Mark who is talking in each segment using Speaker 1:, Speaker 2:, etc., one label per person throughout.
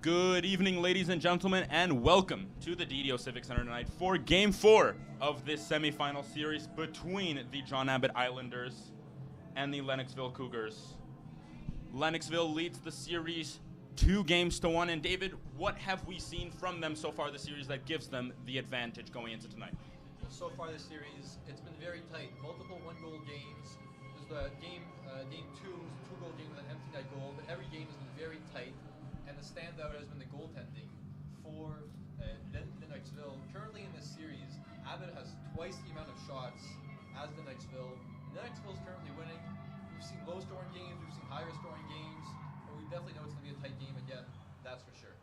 Speaker 1: Good evening, ladies and gentlemen, and welcome to the DDO Civic Center tonight for Game 4 of this semifinal series between the John Abbott Islanders and the Lennoxville Cougars. Lennoxville leads the series 2-1, and David, what have we seen from them so far this series that gives them the advantage going into tonight?
Speaker 2: Well, so far this series, it's been very tight. Multiple one-goal games. There's the game 2 was a 2-goal game with an empty net goal, but every game has been very tight. And the standout has been the goaltending for Lennoxville. Currently in this series, Abbott has twice the amount of shots as Lennoxville. Lennoxville is currently winning. We've seen low-scoring games, we've seen higher-scoring games, but we definitely know it's going to be a tight game again. That's for sure.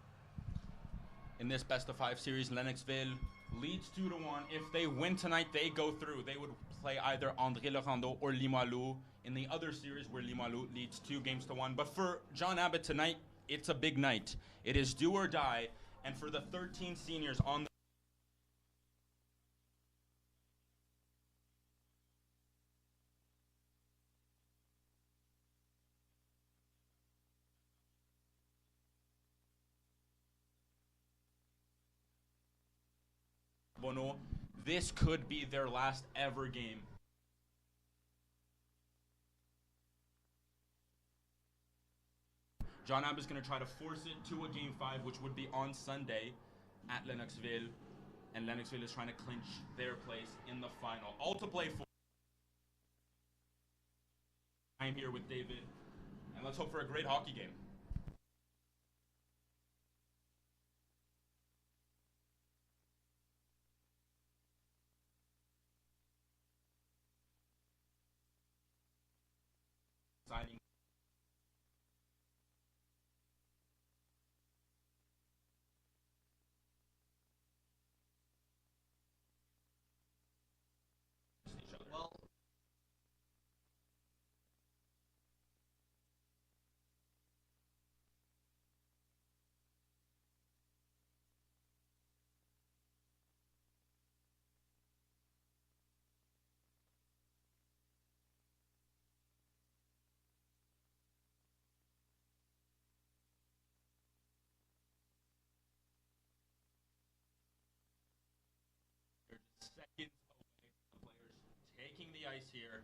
Speaker 1: In this best-of-5 series, Lennoxville leads 2-1. If they win tonight, they go through. They would play either André Laurando or Limoilou in the other series where Limoilou leads 2-1. But for John Abbott tonight, it's a big night. It is do or die, and for the 13 seniors on the Bono, this could be their last ever game. John Abbott is going to try to force it to a Game 5, which would be on Sunday at Lennoxville. And Lennoxville is trying to clinch their place in the final. All to play for. I'm here with David. And let's hope for a great hockey game. Signing.
Speaker 2: Well,
Speaker 1: Seconds away from the players taking the ice here.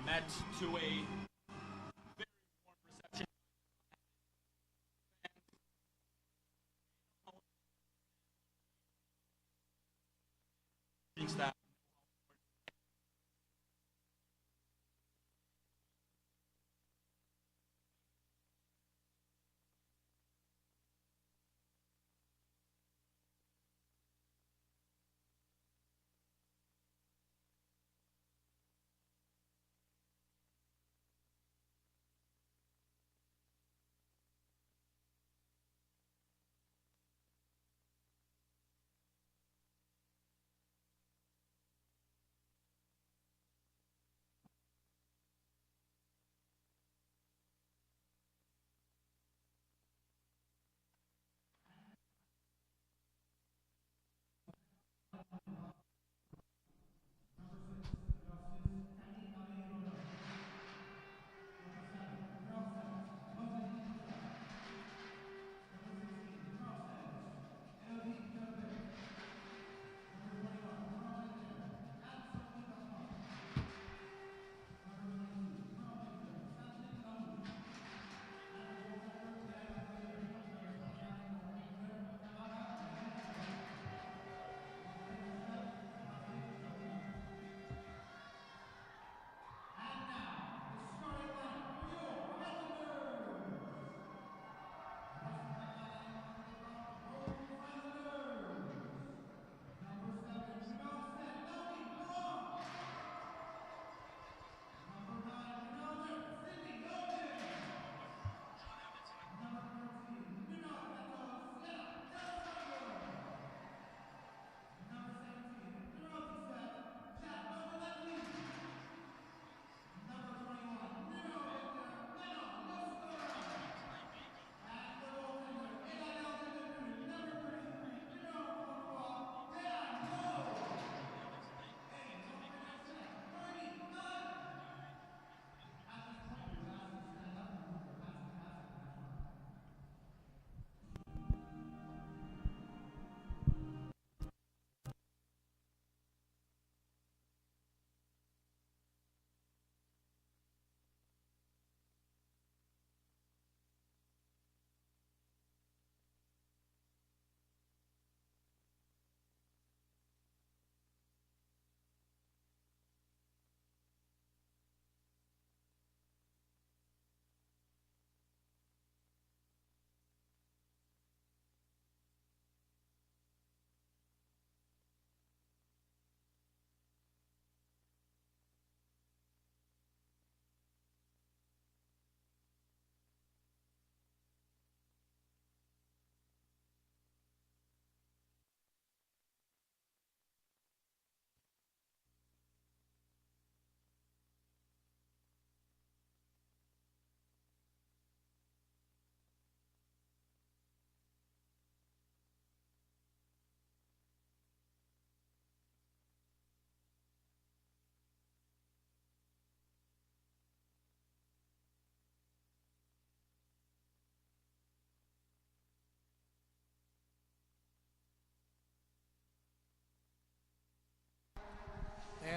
Speaker 1: Met to a very warm reception. Staff.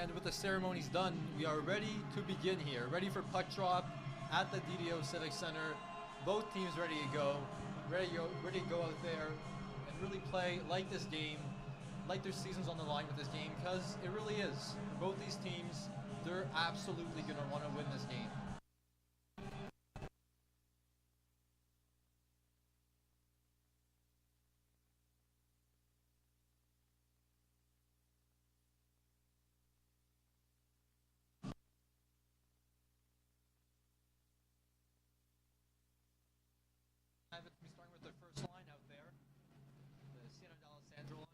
Speaker 2: And with the ceremonies done, we are ready to begin here. Ready for puck drop at the DDO Civic Center. Both teams ready to go. Ready to go out there and really play like this game, like their season's on the line with this game, because it really is. For both these teams, they're absolutely going to want to win this game. Abbott to be starting with their first line out there, the Siena D'Alessandro line.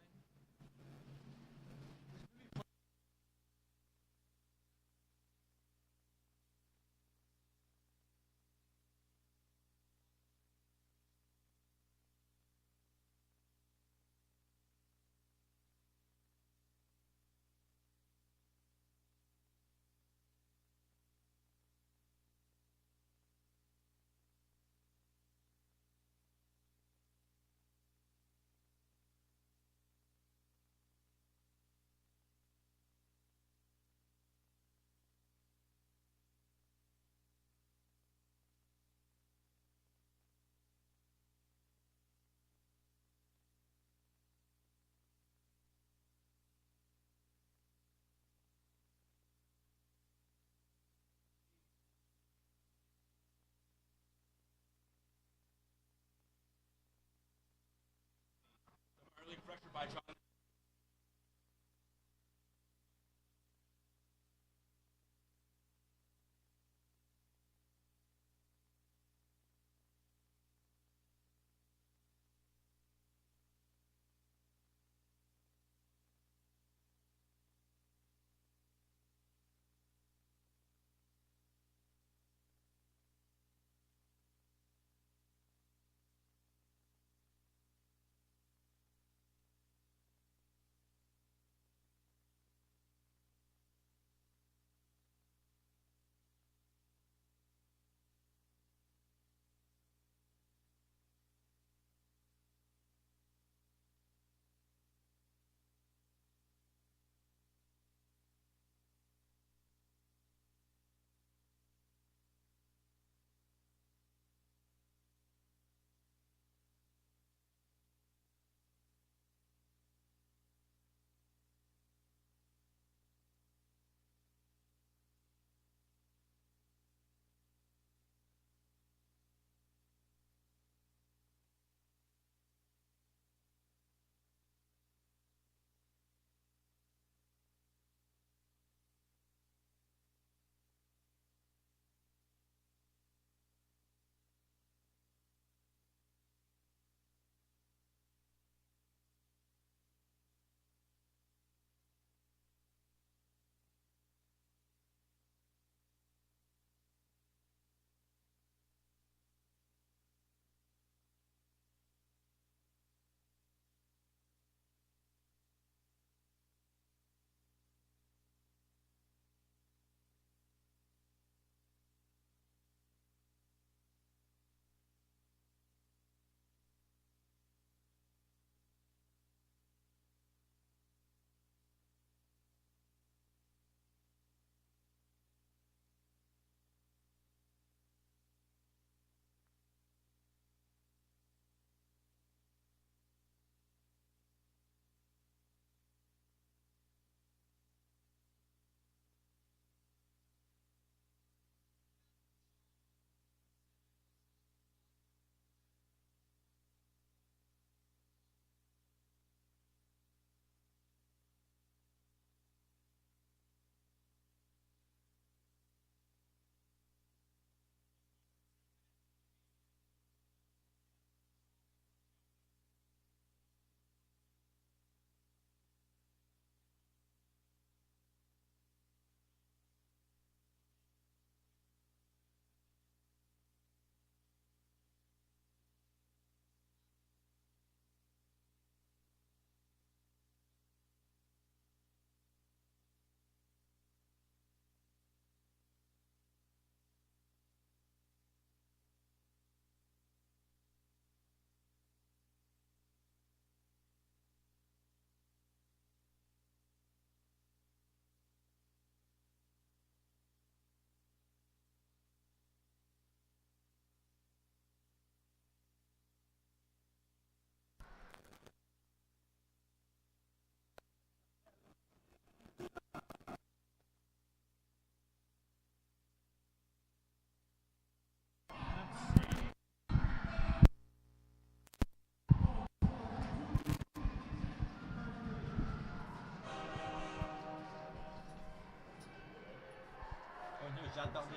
Speaker 1: Early pressure by John.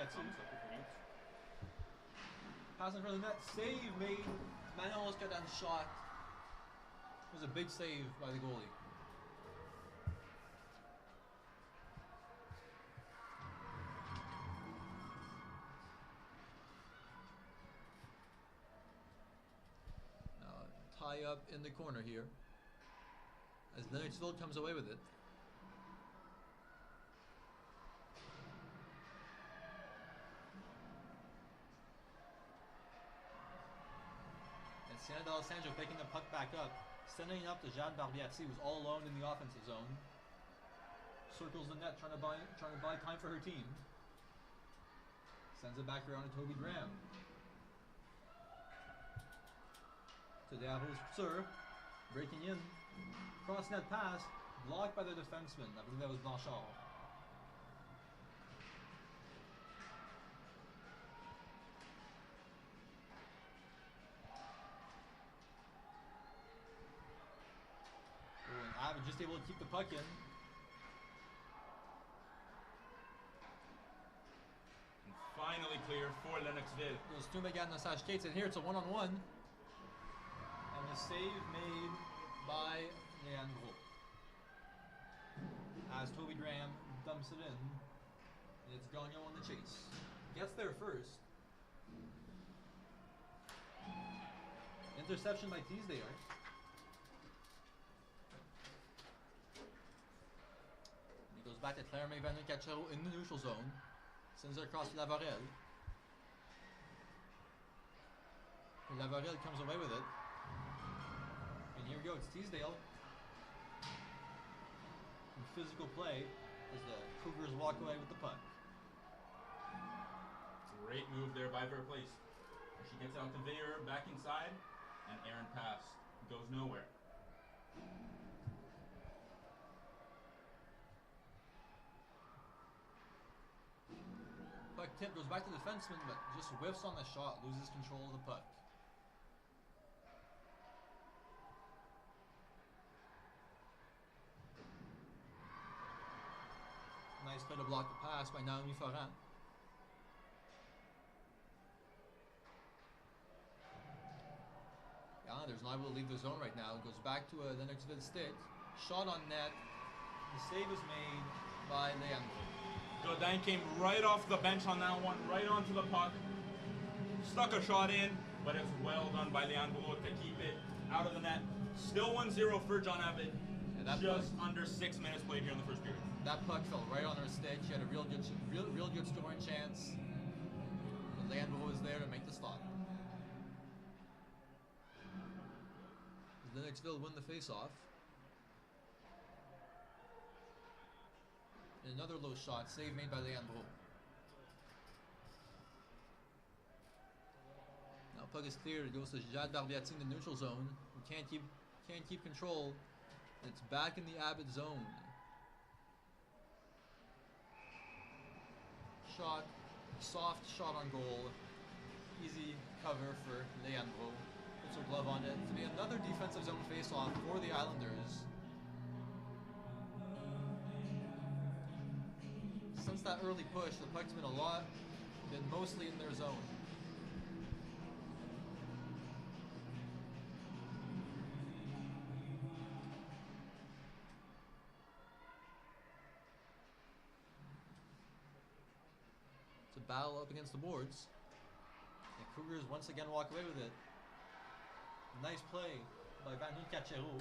Speaker 2: Barbiazzi.
Speaker 1: Thumbs up if it is.
Speaker 2: Pass in front of the net. Save made. Manon almost got that shot. It was a big save by the goalie. Now, tie up in the corner here. As Lennoxville comes away with it. And San D'Alessandro picking the puck back up. Sending it up to Jean Barbiazzi, who's all alone in the offensive zone. Circles the net, trying to buy time for her team. Sends it back around to Toby Graham. To Diablo's serve. Breaking in. Cross net pass. Blocked by the defenseman. I believe that was Blanchard. Abbott just able to keep the puck in.
Speaker 1: And finally clear for Lennoxville.
Speaker 2: Goes Tumegan and Sash Cates, and here it's a one-on-one. And the save made by Leandro. As Toby Graham dumps it in. And it's Gagnon on the chase. Gets there first. Interception by Teasdale. Goes back to Claire Van Cachero in the neutral zone. Sends it across to Lavarelle. Lavarelle comes away with it. And here we go, it's Teasdale. In physical play as the Cougars walk away with the puck.
Speaker 1: Great move there by Verplace. She gets out to Veer, back inside, and errant pass goes nowhere.
Speaker 2: Puck tip goes back to the defenseman, but just whiffs on the shot, loses control of the puck. Nice play to block the pass by Naomi Ferrand. The Islanders not able to leave the zone right now. It goes back to a Lennoxville stick. Shot on net. The save is made by Leandro.
Speaker 1: Godin came right off the bench on that one, right onto the puck. Stuck a shot in, but it's well done by Leandro to keep it out of the net. Still 1-0 for John Abbott. Just under 6 minutes played here in the first period.
Speaker 2: That puck fell right on her stick. She had a real good scoring chance. But Leandro was there to make the stop. Lennoxville win the face-off. And another low shot, save made by Leandro. Now puck is cleared. It goes to Jade Barbiazzi in the neutral zone. We can't keep control. And it's back in the Abbott zone. Shot, soft shot on goal. Easy cover for Leandro. Puts her glove on it. To be another defensive zone face-off for the Islanders. Since that early push, the puck's been mostly in their zone. It's a battle up against the boards. The Cougars once again walk away with it. Nice play by Van Cachero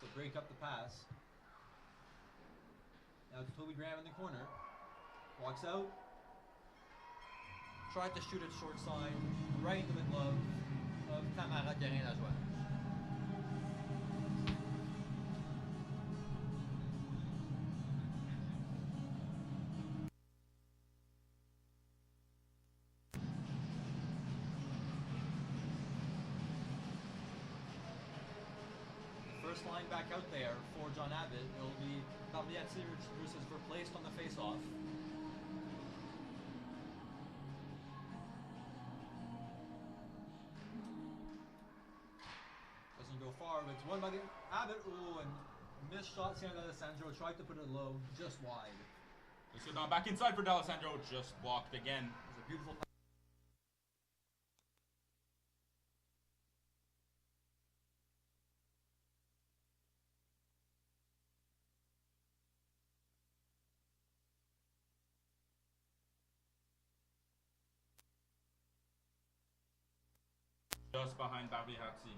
Speaker 2: to break up the pass. Now to Toby Graham in the corner. Walks out. Tried to shoot it short side. Right into the glove of Tamara Guérin-Lajoie. First line back out there for John Abbott. It will be Barbiazzi versus replaced on the face-off. Doesn't go far, but it's won by the Abbott. Ooh, and missed shot. San D'Alessandro tried to put it low, just wide.
Speaker 1: Let's go down back inside for D'Alessandro. Just blocked again.
Speaker 2: It was a beautiful pass.
Speaker 1: Just behind Barbiazzi.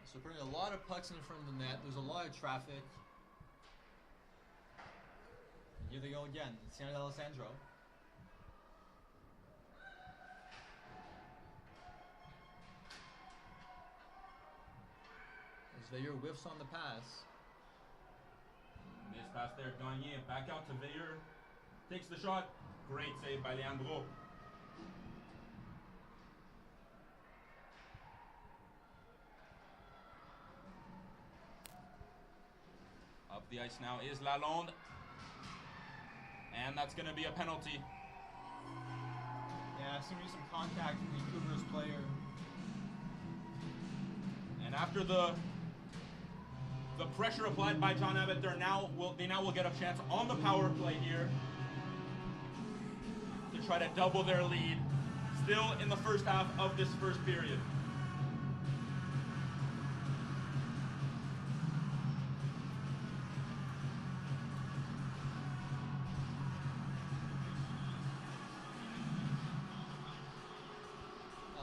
Speaker 2: So putting a lot of pucks in front of the net. There's a lot of traffic. And here they go again. It's D'Alessandro. As Veilleur whiffs on the pass.
Speaker 1: This pass there, Gagné back out to Veilleur. Takes the shot. Great save by Leandro. Up the ice now is Lalonde. And that's going to be a penalty.
Speaker 2: Yeah, seems to be some contact from the Cougars player.
Speaker 1: And after the pressure applied by John Abbott, they now will get a chance on the power play here to try to double their lead. Still in the first half of this first period.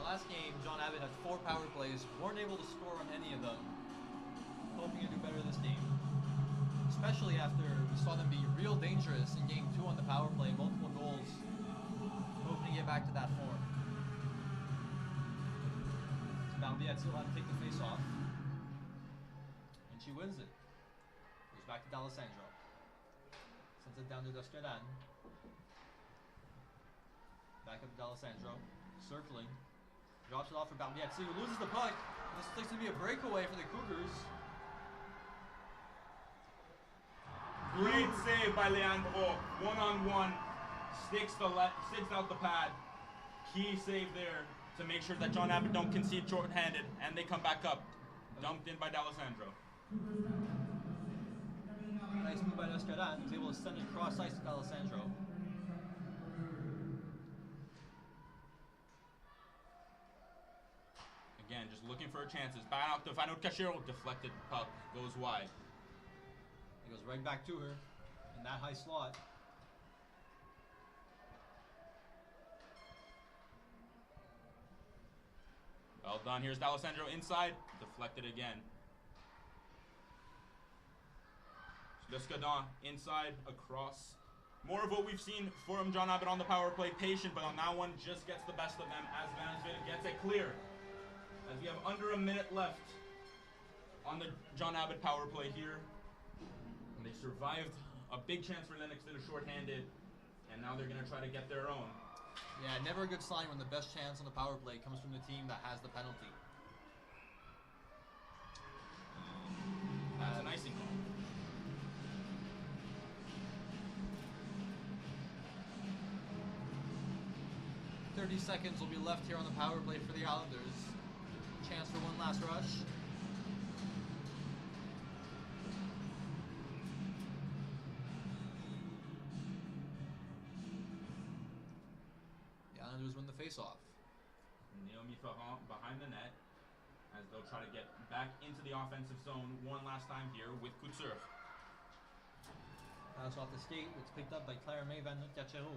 Speaker 2: Last game, John Abbott had 4 power plays, weren't able to score on any of them. Hoping to do better this game. Especially after we saw them be real dangerous in game 2 on the power play, multiple goals. Hoping to get back to that form. So Barbiazzi will have to take the face off. And she wins it. Goes back to D'Alessandro. Sends it down to Descadan. Back up to D'Alessandro. Circling. Drops it off for Barbiazzi, who loses the puck. This looks to be a breakaway for the Cougars.
Speaker 1: Great save by Leandro. One-on-one. Sticks out the pad. Key save there to make sure that John Abbott don't concede short-handed, and they come back up. Dumped in by D'Alessandro.
Speaker 2: Nice move by Descadan. He's able to send it cross ice to D'Alessandro.
Speaker 1: Again, just looking for chances. Back out to Vano Cachero. Deflected puck. Goes wide.
Speaker 2: It goes right back to her in that high slot.
Speaker 1: Well done. Here's D'Alessandro inside. Deflected again. Lescadon inside, across. More of what we've seen from John Abbott on the power play. Patient, but on that one just gets the best of them as Lennoxville gets it clear. As we have under a minute left on the John Abbott power play here. And they survived a big chance for Lennoxville shorthanded, and now they're going to try to get their own.
Speaker 2: Yeah, never a good sign when the best chance on the power play comes from the team that has the penalty.
Speaker 1: That's an icing call.
Speaker 2: .30 seconds will be left here on the power play for the Islanders. Chance for one last rush. The Islanders win the face-off.
Speaker 1: Naomi Ferrand behind the net as they'll try to get back into the offensive zone one last time here with Couture.
Speaker 2: Pass off the skate. It's picked up by Claire May Van Cachero.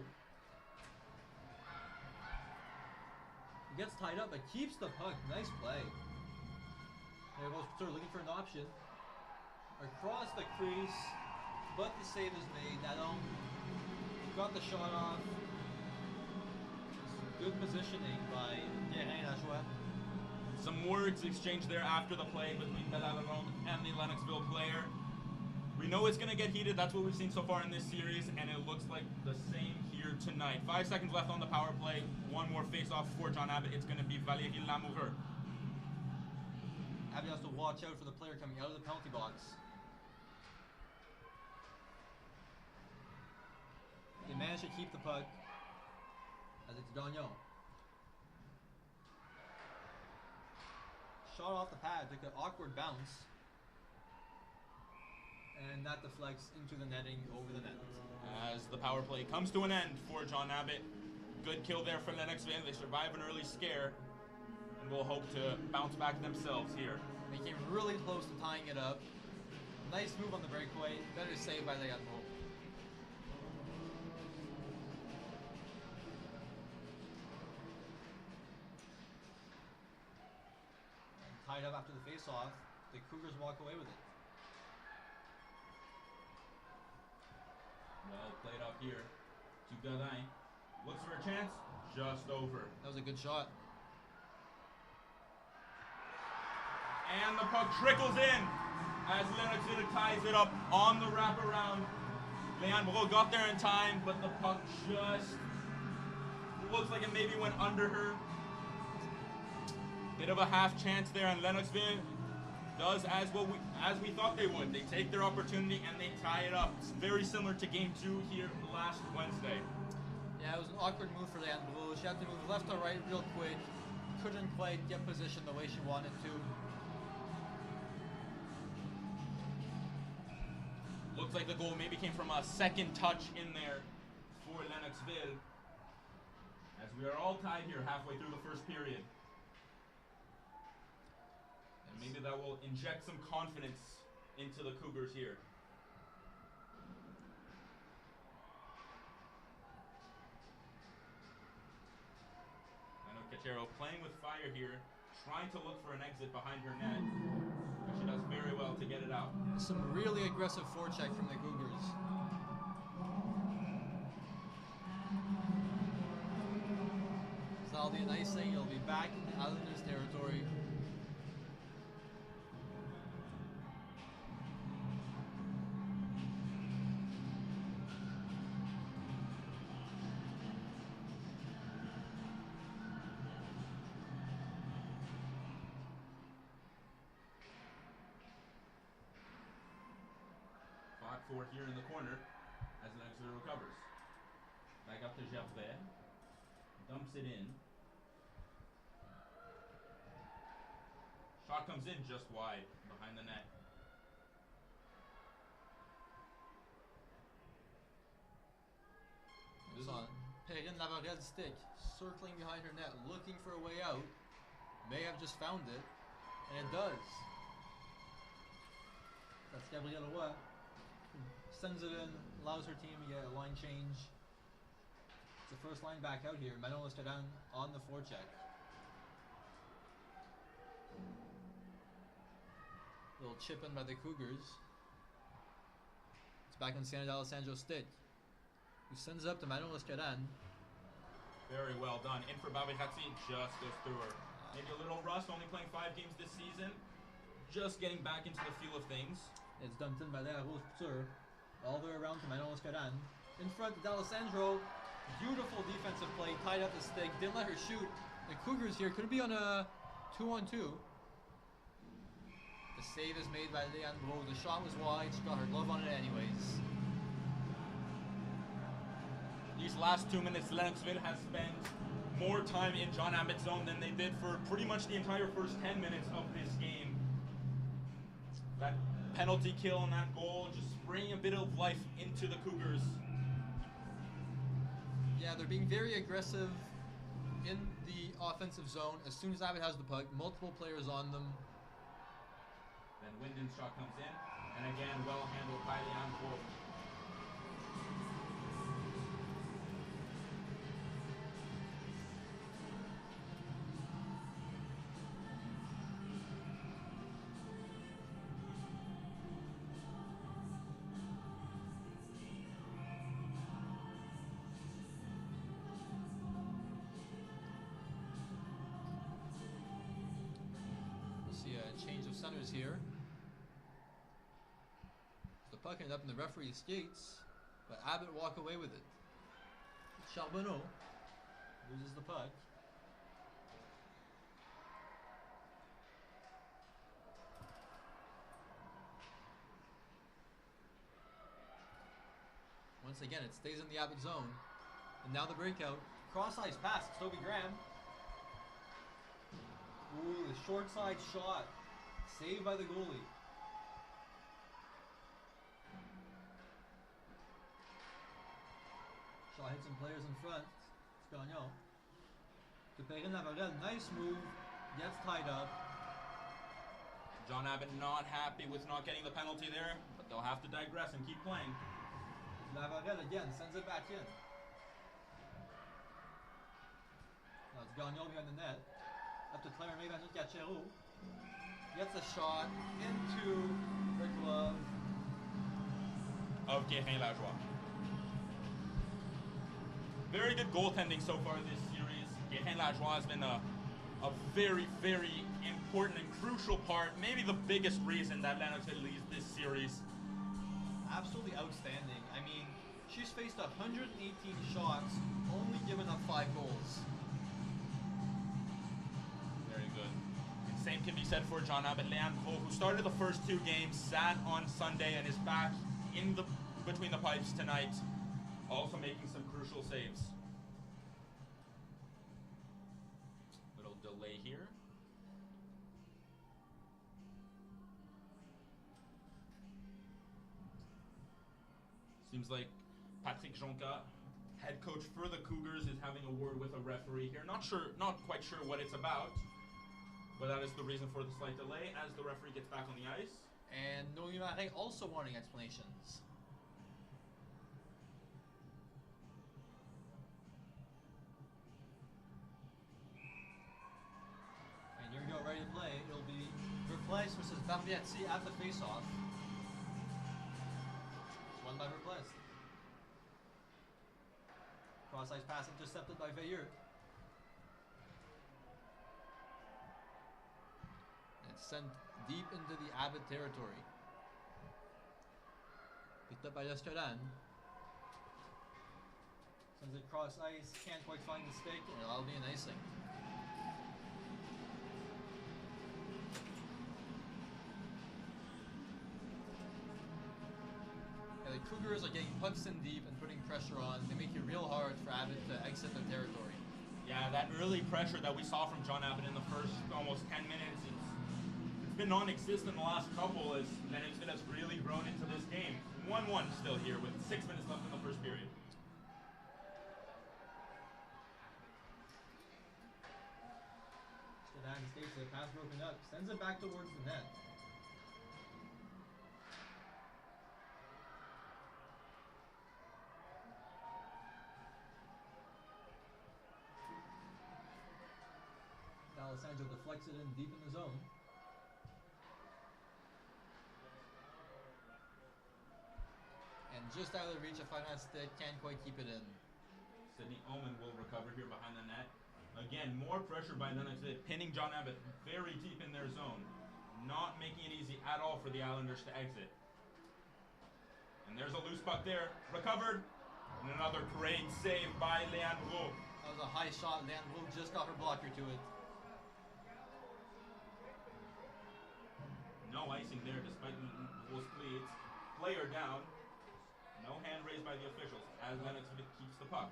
Speaker 2: He gets tied up, but keeps the puck. Nice play. There goes Couture looking for an option. Across the crease, but the save is made. Nadon got the shot off. Good positioning by Guérin Lajoie.
Speaker 1: Some words exchanged there after the play between Belalonde and the Lennoxville player. We know it's going to get heated. That's what we've seen so far in this series, and it looks like the same here tonight. 5 seconds left on the power play. One more face-off for John Abbott. It's going to be Valérie Lamoureux.
Speaker 2: Abbott has to watch out for the player coming out of the penalty box. They managed to keep the puck as it's Dagnon. Shot off the pad, took an awkward bounce. and that deflects into the netting over the net.
Speaker 1: As the power play comes to an end for John Abbott. Good kill there for Lennoxville. They survive an early scare and will hope to bounce back themselves here.
Speaker 2: They came really close to tying it up. Nice move on the breakaway. Better save by the Admiral. And tied up after the face-off. The Cougars walk away with it.
Speaker 1: Well played up here to Garin. Looks for a chance. Just over.
Speaker 2: That was a good shot.
Speaker 1: And the puck trickles in as Lennoxville ties it up on the wraparound. Leon Bro got there in time, but the puck just looks like it maybe went under her. Bit of a half chance there, and Lennoxville does as we thought they would. They take their opportunity and they tie it up. It's very similar to Game 2 here last Wednesday.
Speaker 2: Yeah, it was an awkward move for Leanne Blue. She had to move left or right real quick. Couldn't quite get positioned the way she wanted to.
Speaker 1: Looks like the goal maybe came from a second touch in there for Lennoxville. As we are all tied here halfway through the first period. And maybe that will inject some confidence into the Cougars here. I know Cachero playing with fire here, trying to look for an exit behind her net. But she does very well to get it out.
Speaker 2: Some really aggressive forecheck from the Cougars. So that'll be a nice thing. It'll be back in the Islanders' territory.
Speaker 1: For here in the corner as Lennoxville recovers. Back up to Gervais. Dumps it in. Shot comes in just wide behind the net.
Speaker 2: It was on Perrine Lavarelle's stick, circling behind her net, looking for a way out. May have just found it, and it does. That's Gabrielle Roy. Sends it in, allows her team to get a line change. It's the first line back out here. Manon Lestradan on the forecheck. Little chip in by the Cougars. It's back on Sienna D'Alessandro's stick, who sends it up to Manon Lestradan.
Speaker 1: Very well done. In for Babirati, just goes through her. Maybe a little rust, only playing 5 games this season. Just getting back into the feel of things.
Speaker 2: It's dumped in by Léa Rose Couture. All the way around to Manon Lestradan. In front to D'Alessandro. Beautiful defensive play. Tied up the stick. Didn't let her shoot. The Cougars here could be on a 2-on-2. The save is made by Leanne Bro. The shot was wide. She got her glove on it anyways.
Speaker 1: These last 2 minutes, Lennoxville has spent more time in John Abbott's zone than they did for pretty much the entire first 10 minutes of this game. That penalty kill and that goal just bringing a bit of life into the Cougars.
Speaker 2: Yeah, they're being very aggressive in the offensive zone. As soon as Abbott has the puck, multiple players on them.
Speaker 1: Then Wyndon's shot comes in, and again, well handled by Leanne Bro.
Speaker 2: Change of centers here. The puck ended up in the referee's skates, but Abbott walk away with it. Charbonneau loses the puck. Once again, it stays in the Abbott zone. And now the breakout. Cross-ice pass, it's Toby Graham. Ooh, the short side shot. Saved by the goalie. Shot hit some players in front. It's Gagnon. To Perrin Lavarelle, nice move. Gets tied up.
Speaker 1: John Abbott not happy with not getting the penalty there, but they'll have to digress and keep playing.
Speaker 2: Lavarelle again sends it back in. Now it's Gagnon behind the net. Up to Claire May Van Cachero. Gets a shot into the glove
Speaker 1: of Guérin Lajoie. Very good goaltending so far this series. Guérin Lajoie has been a very, very important and crucial part, maybe the biggest reason that Lennoxville leads this series.
Speaker 2: Absolutely outstanding. I mean, she's faced 118 shots, only given up 5 goals.
Speaker 1: Very good. And same can be said for John Abbott Leandro, who started the first 2 games, sat on Sunday, and is back in the between the pipes tonight, also making some crucial saves. Little delay here. Seems like Patrick Jonca, head coach for the Cougars, is having a word with a referee here. Not quite sure what it's about, but that is the reason for the slight delay as the referee gets back on the ice.
Speaker 2: And Noémie Marin also wanting explanations. And here we go, ready to play. It'll be Replace versus Barbiati at the face-off. It's won by Replace. Cross-ice pass intercepted by Veilleux. It's sent deep into the Abbott territory. Picked up by Escalan. Sends it cross ice, can't quite find the stick, and that'll be an icing. Yeah, the Cougars are getting pucks in deep and putting pressure on. They make it real hard for Abbott to exit their territory.
Speaker 1: Yeah, that early pressure that we saw from John Abbott in the first almost 10 minutes, it's been non-existent the last couple as Lennoxville has really grown into this game. 1-1 still here with 6 minutes left in the first period.
Speaker 2: Sedan stays it, pass broken up, sends it back towards the net. D'Alessandro deflects it in deep in the zone. And just out of the reach of 5-man stick, can't quite keep it in.
Speaker 1: Sydney Oman will recover here behind the net. Again, more pressure by Lennoxville, pinning John Abbott very deep in their zone. Not making it easy at all for the Islanders to exit. And there's a loose puck there, recovered. And another great save by Leandro.
Speaker 2: That was a high shot, Leandro just got her blocker to it.
Speaker 1: No icing there despite Wolf's pleads. Player down. No hand raised by the officials as Lennoxville keeps the puck.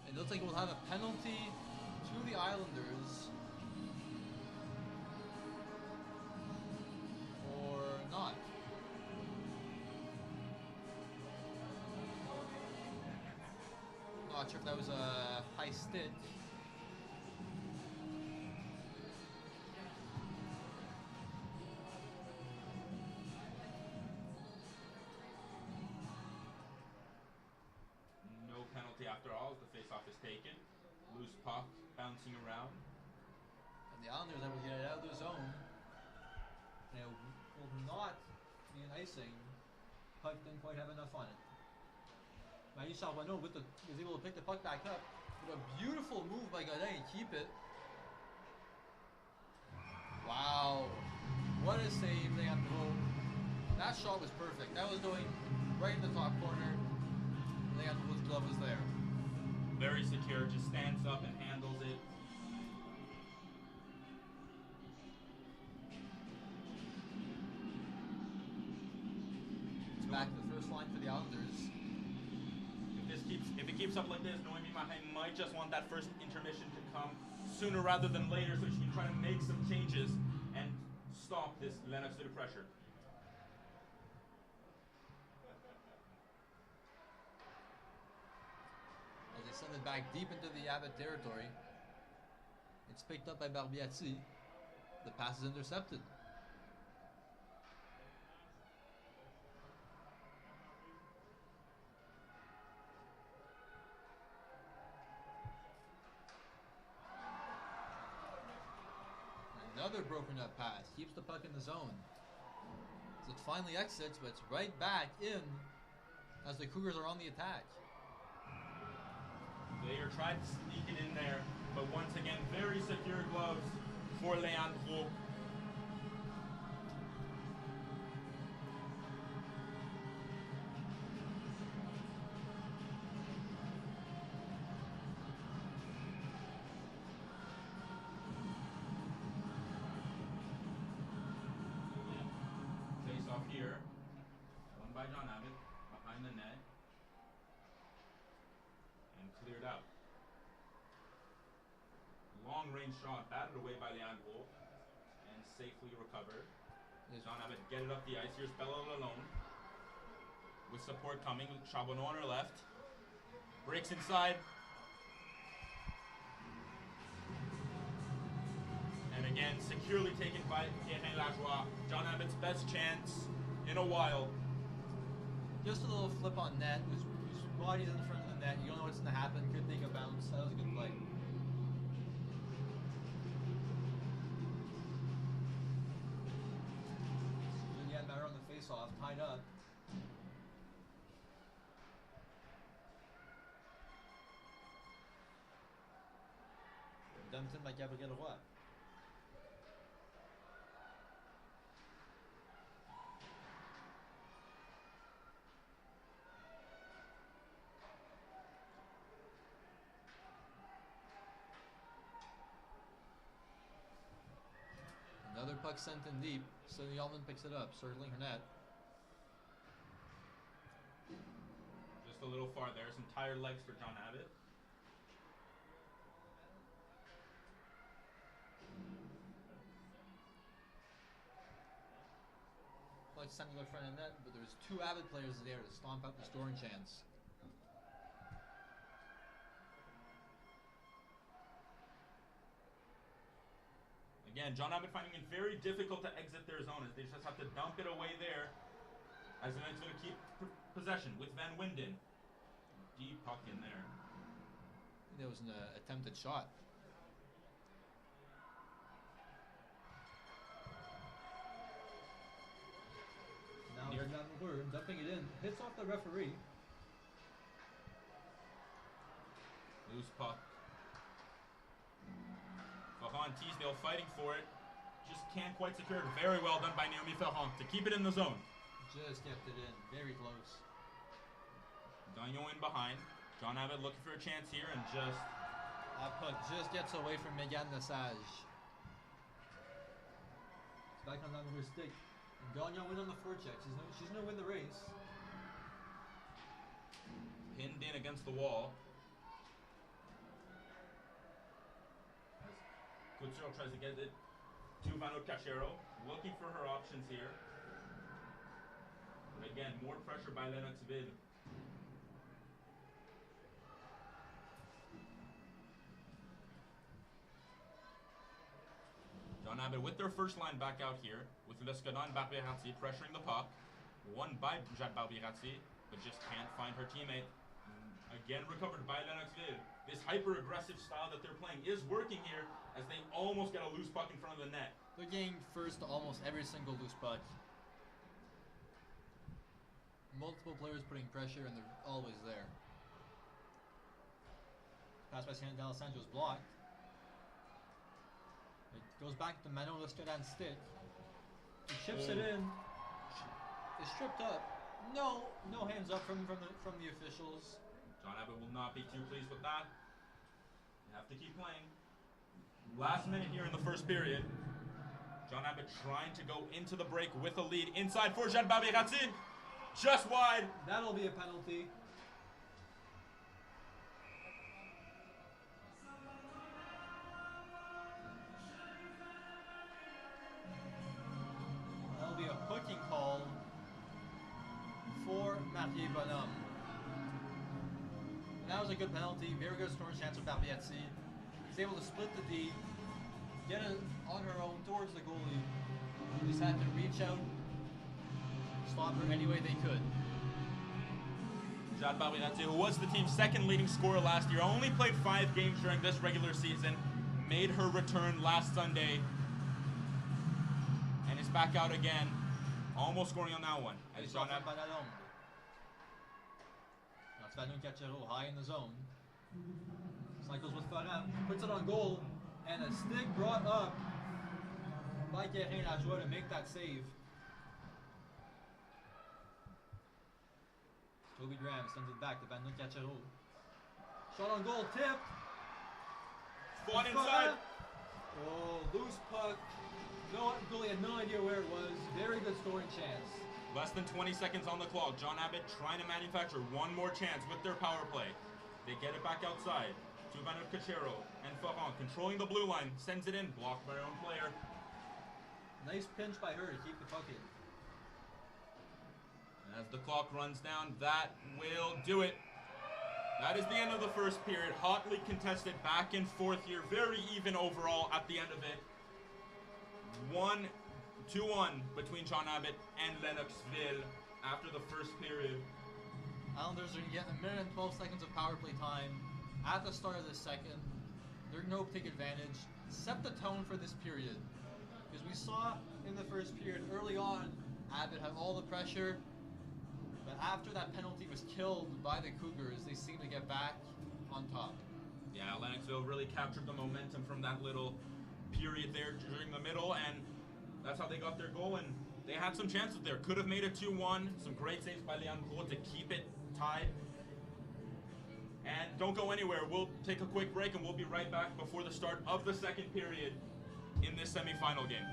Speaker 2: It looks like we'll have a penalty to the Islanders. Or not. Not sure if that was a high stick.
Speaker 1: No penalty after all as the face-off is taken. Loose puck bouncing around.
Speaker 2: And the Islanders able to get it out of their zone. And it will not be an icing. Puck didn't quite have enough on it. Marie Charbonneau is able to pick the puck back up with a beautiful move by Godin and keep it. Wow. What a save, Leandro. That shot was perfect. That was going right in the top corner. Leandro's glove was there.
Speaker 1: Very secure, just stands up and handles it.
Speaker 2: It's back to the first line for the Islanders.
Speaker 1: If it keeps up like this, Noémie Marin might just want that first intermission to come sooner rather than later so she can try to make some changes and stop this Lennoxville pressure.
Speaker 2: As they send it back deep into the Abbott territory, it's picked up by Barbiati. The pass is intercepted. Another broken up pass. Keeps the puck in the zone. As it finally exits, but it's right back in as the Cougars are on the attack.
Speaker 1: They are trying to sneak it in there, but once again, very secure gloves for Leandro. Face off here, won by John Abbott, behind the net. Cleared out. Long range shot, batted away by Leandro, and safely recovered. John Abbott get it up the ice. Here's Bella alone. With support coming, Charbonneau on her left. Breaks inside. And again, securely taken by Pierre Lajoie. John Abbott's best chance in a while.
Speaker 2: Just a little flip on net. His body's in front of the net. You don't know what's going to happen. Could take a bounce. That was a good play. Julian Matter on the face-off, tied up. Dumped in by Gabriel Roy. Another puck sent in deep. Cindy Allman picks it up, circling her net.
Speaker 1: Just a little far there. Some tired legs for John Abbott.
Speaker 2: Puck sent to the front of net, but there's two Abbott players there to stomp out the scoring chance.
Speaker 1: Again, John Abbott finding it very difficult to exit their zone as they just have to dump it away there. As the Knights going to keep possession with Van Winden. Deep puck in there.
Speaker 2: There was an attempted shot. Now
Speaker 1: Near
Speaker 2: Van Word dumping it in, hits off the referee.
Speaker 1: Loose puck. Ferrand Teasdale fighting for it. Just can't quite secure it. Very well done by Naomi Ferrand to keep it in the zone.
Speaker 2: Just kept it in. Very close.
Speaker 1: Gagnon in behind. John Abbott looking for a chance here and just...
Speaker 2: That puck just gets away from Megan Lesage. It's back on her stick. And Gagnon win on the forecheck. She's gonna win the race.
Speaker 1: Pinned in against the wall. Couture tries to get it to Vano Cachero, looking for her options here. But again, more pressure by Lennoxville. John Abbott with their first line back out here, with Lescadon and Barbirati pressuring the puck. Won by Jade Barbirati, but just can't find her teammate. Again recovered by Lennoxville. This hyper-aggressive style that they're playing is working here as they almost get a loose puck in front of the net.
Speaker 2: They're getting first to almost every single loose puck. Multiple players putting pressure and they're always there. Pass by San D'Alessandro's blocked. It goes back to Manon Lescadon's stick. He chips it in. It's stripped up. No hands up from the officials.
Speaker 1: John Abbott will not be too pleased with that. You have to keep playing. Last minute here in the first period. John Abbott trying to go into the break with a lead. Inside for Jade Barbirati. Just wide.
Speaker 2: That'll be a penalty. Hockey bonhomme. And that was a good penalty. Very good scoring chance for Barbieri. He's able to split the D, get it on her own towards the goalie. They just had to reach out, stop her any way they could.
Speaker 1: Jade Barbieri, who was the team's second leading scorer last year, only played 5 games during this regular season, made her return last Sunday, and is back out again, almost scoring on that one.
Speaker 2: As John Abbott Cachero high in the zone. Cycles with Ferrand, puts it on goal, and a stick brought up by Guérin Lajoie to make that save. Toby Graham sends it back to Vanna Cachero. Shot on goal, tipped.
Speaker 1: Fought inside.
Speaker 2: Oh, loose puck. No, goalie had no idea where it was. Very good scoring chance.
Speaker 1: Less than 20 seconds on the clock. John Abbott trying to manufacture one more chance with their power play. They get it back outside to Vanna Cachero, and Ferrand controlling the blue line, sends it in, blocked by their own player.
Speaker 2: Nice pinch by her to keep the puck in.
Speaker 1: And as the clock runs down, that will do it. That is the end of the first period. Hotly contested back and forth here. Very even overall at the end of it. 2-1 between John Abbott and Lennoxville after the first period.
Speaker 2: Islanders are going to get 1 minute and 12 seconds of power play time at the start of the second. They're going to take advantage, set the tone for this period. Because we saw in the first period, early on, Abbott had all the pressure. But after that penalty was killed by the Cougars, they seemed to get back on top.
Speaker 1: Yeah, Lennoxville really captured the momentum from that little period there during the middle, and that's how they got their goal, and they had some chances there. Could have made it 2-1. Some great saves by Leon Gros to keep it tied. And don't go anywhere. We'll take a quick break, and we'll be right back before the start of the second period in this semifinal game.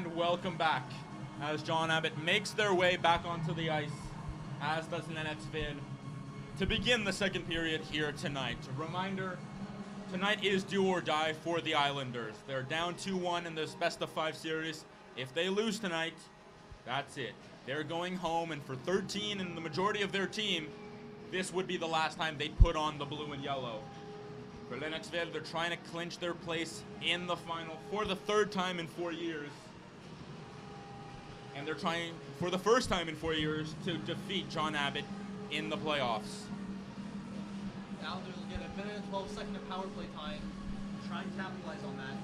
Speaker 1: And welcome back as John Abbott makes their way back onto the ice, as does Lennoxville, to begin the second period here tonight. A reminder, tonight is do or die for the Islanders. They're down 2-1 in this best-of-5 series. If they lose tonight, that's it. They're going home, and for 13 and the majority of their team, this would be the last time they'd put on the blue and yellow. For Lennoxville, they're trying to clinch their place in the final for the third time in 4 years. And they're trying, for the first time in 4 years, to defeat John Abbott in the playoffs.
Speaker 2: The Islanders will get a minute and 12 second of power play time. Try and capitalize on that.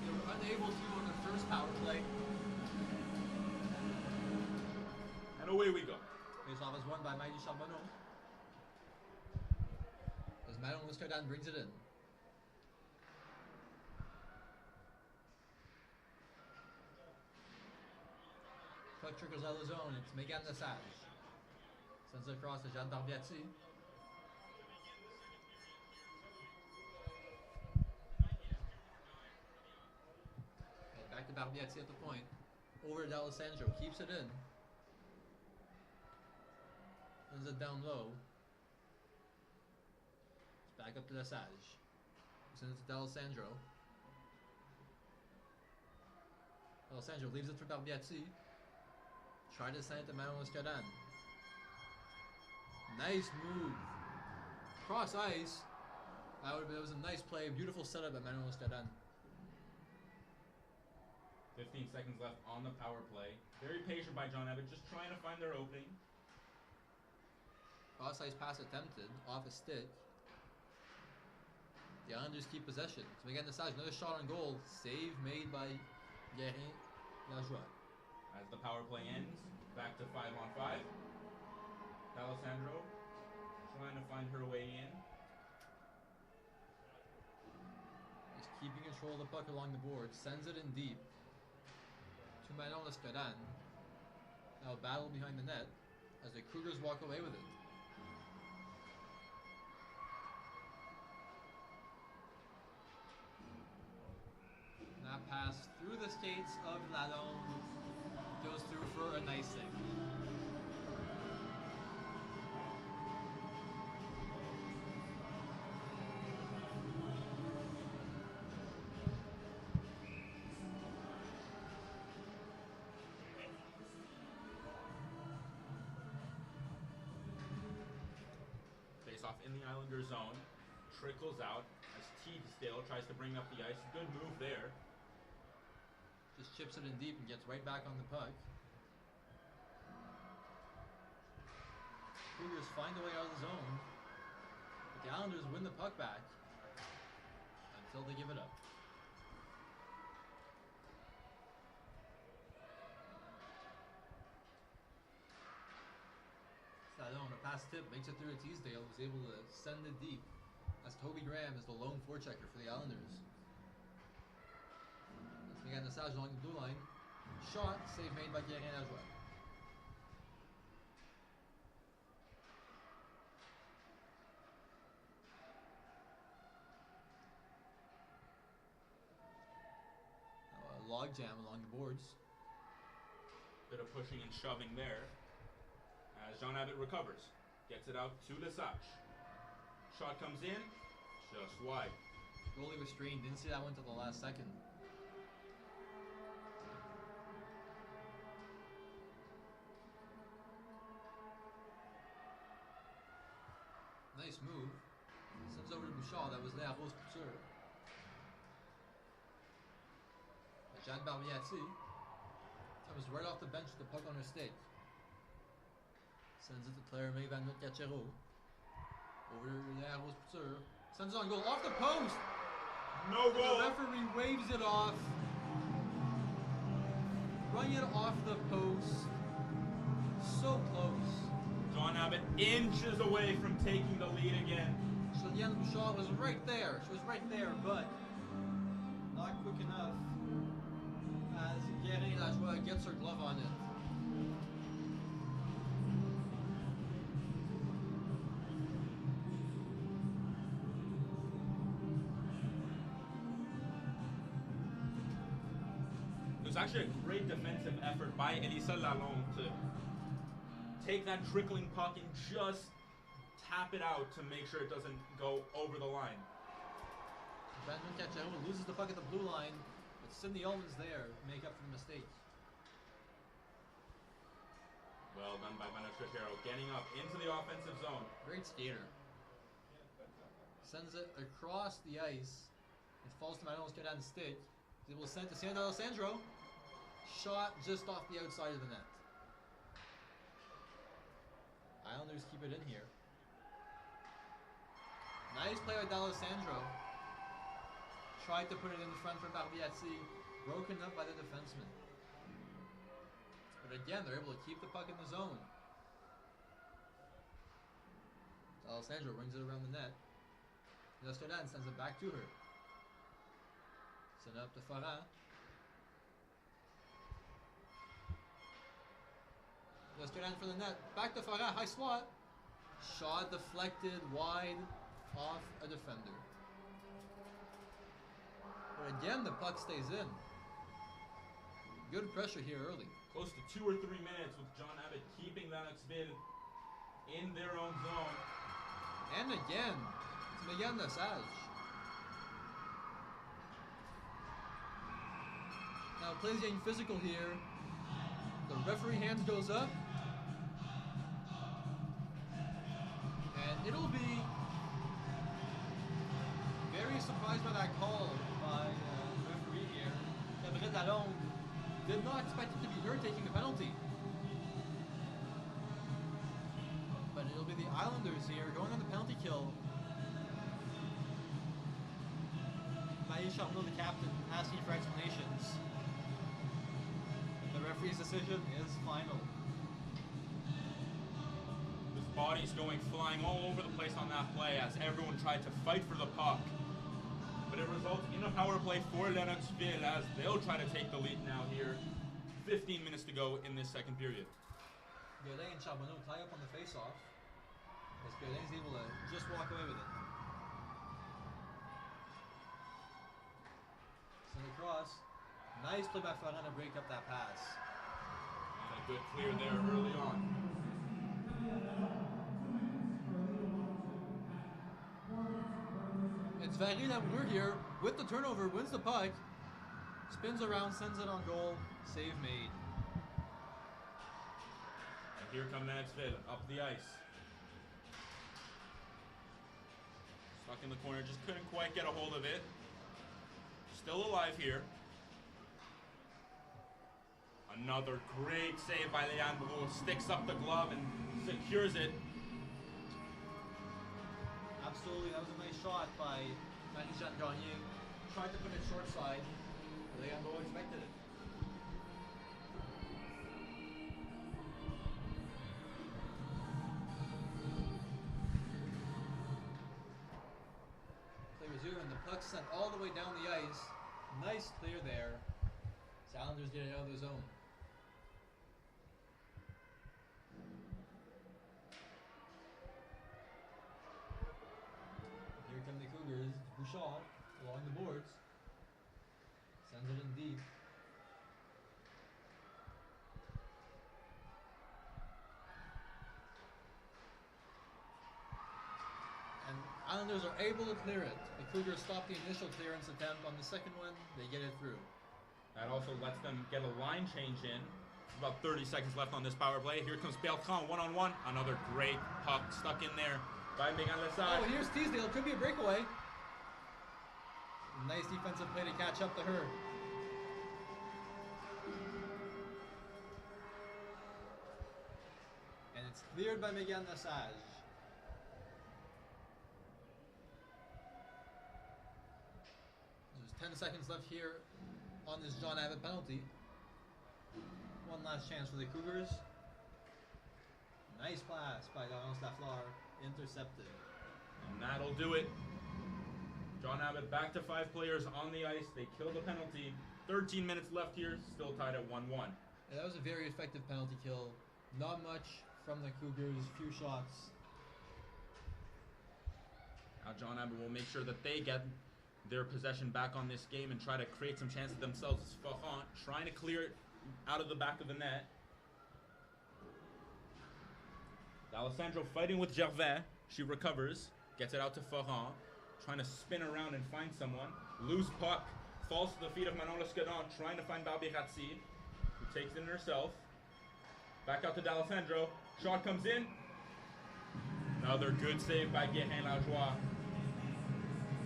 Speaker 2: They were unable to on their first power play.
Speaker 1: And away we go.
Speaker 2: Face-off is won by Maïdi Charbonneau. As Manon Muscardin brings it in. Puck trickles out of the zone. It's Megan Lesage. Sends it across to Jean Barbiati. And back to Barbiati at the point. Over to D'Alessandro. Keeps it in. Sends it down low. It's back up to Lesage. Sends it to D'Alessandro. D'Alessandro leaves it for Barbiati. Try to send it to Manon Muscardin. Nice move. Cross ice. That was a nice play. Beautiful setup by Manon Muscardin.
Speaker 1: 15 seconds left on the power play. Very patient by John Abbott, just trying to find their opening.
Speaker 2: Cross ice pass attempted. Off a stick. The Islanders keep possession. So again, Lesage, another shot on goal. Save made by Guérin Lajoie.
Speaker 1: As the power play ends, back to 5-on-5. D'Alessandro trying to find her way in.
Speaker 2: Just keeping control of the puck along the board. Sends it in deep to Manon Muscardin. Now battle behind the net as the Cougars walk away with it. And that pass through the skates of Lalonde goes through for a nice save.
Speaker 1: Face off in the Islanders zone. Trickles out as Teadsdale tries to bring up the ice. Good move there.
Speaker 2: Just chips it in deep and gets right back on the puck. Cougars find a way out of the zone, but the Islanders win the puck back until they give it up. Stallone, a pass tip, makes it through to Teasdale, who's able to send it deep as Toby Graham is the lone forechecker for the Islanders. Again, Lesage along the blue line. Shot, save made by Guérin Lajoie. Now a log jam along the boards.
Speaker 1: Bit of pushing and shoving there. As John Abbott recovers. Gets it out to Lesage. Shot comes in. Just wide.
Speaker 2: Goalie restrained. Didn't see that one till the last second. Nice move. Sends over to Bouchard. That was there, Rose Couture. Jean Barbiati comes right off the bench with the puck on her stick. Sends it to Claire May Van Cachero. Over there, Rose Couture. Sends it on goal. Off the post!
Speaker 1: No goal!
Speaker 2: The referee waves it off. Running it off the post. So close.
Speaker 1: John Abbott inches away from taking the lead again.
Speaker 2: Julianne Bouchard was right there. She was right there, but not quick enough as Guérin Lajoie gets her glove on it.
Speaker 1: was actually a great defensive effort by Elisa Lalonde to take that trickling puck and just tap it out to make sure it doesn't go over the line.
Speaker 2: Benjamin Cachero loses the puck at the blue line, but Sidney Ullman's there to make up for the mistake.
Speaker 1: Well done by Benjamin Cachero, getting up into the offensive zone.
Speaker 2: Great skater. Sends it across the ice. It falls to Manuel Escadan's stick. He's able to send it to Sandro Alessandro. Shot just off the outside of the net. Islanders keep it in here. Nice play by D'Alessandro. Tried to put it in front for Barbiazzi. Broken up by the defenseman. But again, they're able to keep the puck in the zone. D'Alessandro rings it around the net. Escadan sends it back to her. Send it up to Farah. Escadan for the net. Back to Farah. High slot. Shot deflected wide off a defender. But again, the puck stays in. Good pressure here early.
Speaker 1: Close to 2 or 3 minutes with John Abbott keeping Lennoxville in their own zone.
Speaker 2: And again, it's Miguel Nassage. Now plays getting physical here. The referee hands goes up. And it'll be very surprised by that call by the referee here. Gabriel Lalonde did not expect it to be her taking the penalty. But it'll be the Islanders here going on the penalty kill. Maïs Charnot, the captain, asking for explanations. The referee's decision is final.
Speaker 1: His body's going flying all over the place on that play as everyone tried to fight for the puck. But it results in a power play for Lennoxville as they'll try to take the lead now here. 15 minutes to go in this second period.
Speaker 2: Godin and Charbonneau tie up on the face-off. As Godin's able to just walk away with it. Send across. Nice play by Ferran to break up that pass.
Speaker 1: And a good clear there early on.
Speaker 2: It's Valerie Lamoureux here with the turnover, wins the puck, spins around, sends it on goal, save made.
Speaker 1: And here come Lennoxville up the ice. Stuck in the corner, just couldn't quite get a hold of it. Still alive here. Another great save by Leandro, sticks up the glove and secures it.
Speaker 2: Absolutely, that was a nice shot by Marie-Jeanne Gagné. Tried to put it short side. Leandro expected it. Play resume and the puck sent all the way down the ice. Nice clear there. Islanders get it out of their zone. Here come the Cougars. Bouchard along the boards. Sends it in deep. And Islanders are able to clear it. The Cougars stop the initial clearance attempt. On the second one, they get it through.
Speaker 1: That also lets them get a line change in. About 30 seconds left on this power play. Here comes Beltran one-on-one. Another great puck stuck in there by Miguel Lesage.
Speaker 2: Oh, here's Teasdale. Could be a breakaway. Nice defensive play to catch up to her. And it's cleared by Miguel Lesage. There's 10 seconds left here on this John Abbott penalty. One last chance for the Cougars. Nice pass by Laurence Lafleur, intercepted.
Speaker 1: And that'll do it. John Abbott back to 5 players on the ice. They kill the penalty. 13 minutes left here, still tied at 1-1.
Speaker 2: Yeah, that was a very effective penalty kill. Not much from the Cougars, few shots.
Speaker 1: Now John Abbott will make sure that they get their possession back on this game and try to create some chances themselves. Ferrand trying to clear it out of the back of the net. D'Alessandro fighting with Gervais. She recovers, gets it out to Ferrand, trying to spin around and find someone. Loose puck, falls to the feet of Manon Lescudon, trying to find Barbirazzi, who takes it in herself. Back out to D'Alessandro. Shot comes in. Another good save by Guérin-Lajoie.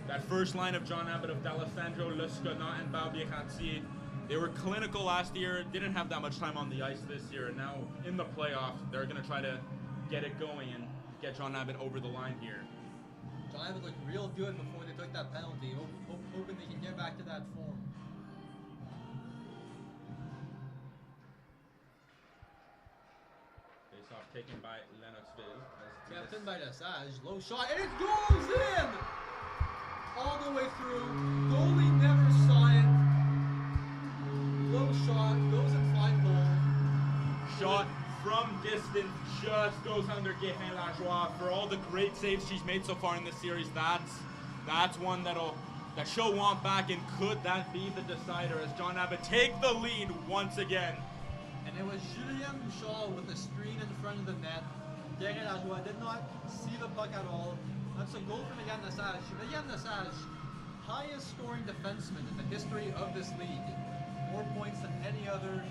Speaker 1: That first line of John Abbott of D'Alessandro, Lescudon, and Barbirazzi, they were clinical last year, didn't have that much time on the ice this year, and now in the playoffs, they're going to try to get it going and get John Abbott over the line here.
Speaker 2: John Abbott looked real good before they took that penalty, hoping they can get back to that form.
Speaker 1: Face-off taken by Lennoxville.
Speaker 2: Captain by Lesage, low shot, and it goes in! All the way through, goalie never saw it. Low shot, goes in fine goal.
Speaker 1: Shot from distance, just goes under Guérin-Lajoie. For all the great saves she's made so far in this series, that's one that she'll want back, and could that be the decider as John Abbott take the lead once again.
Speaker 2: And it was Julien Bouchard with the screen in front of the net. Guérin-Lajoie did not see the puck at all. That's a goal from Yann Lesage. Yann Lesage, highest scoring defenseman in the history of this league. More points than any other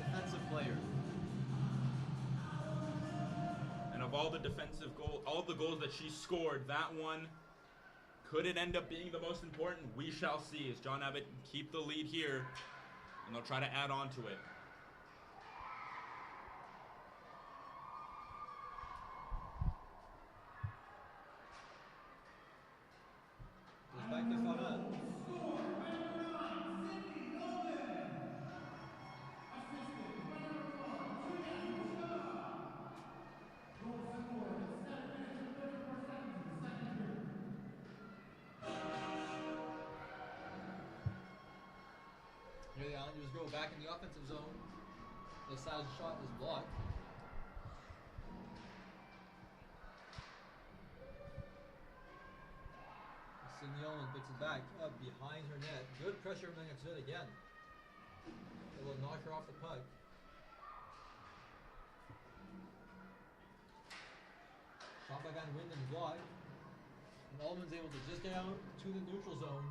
Speaker 2: defensive player.
Speaker 1: And of all the defensive goals, all the goals that she scored, that one, could it end up being the most important? We shall see as John Abbott keep the lead here, and they'll try to add on to it.
Speaker 2: Back to Ferrand. Here the Islanders go back in the offensive zone. The side shot is blocked. Signon picks it back up behind her net. Good pressure from Lennoxville again. It will knock her off the puck. Shot by Van Winden blocked. And Allman's able to just get out to the neutral zone.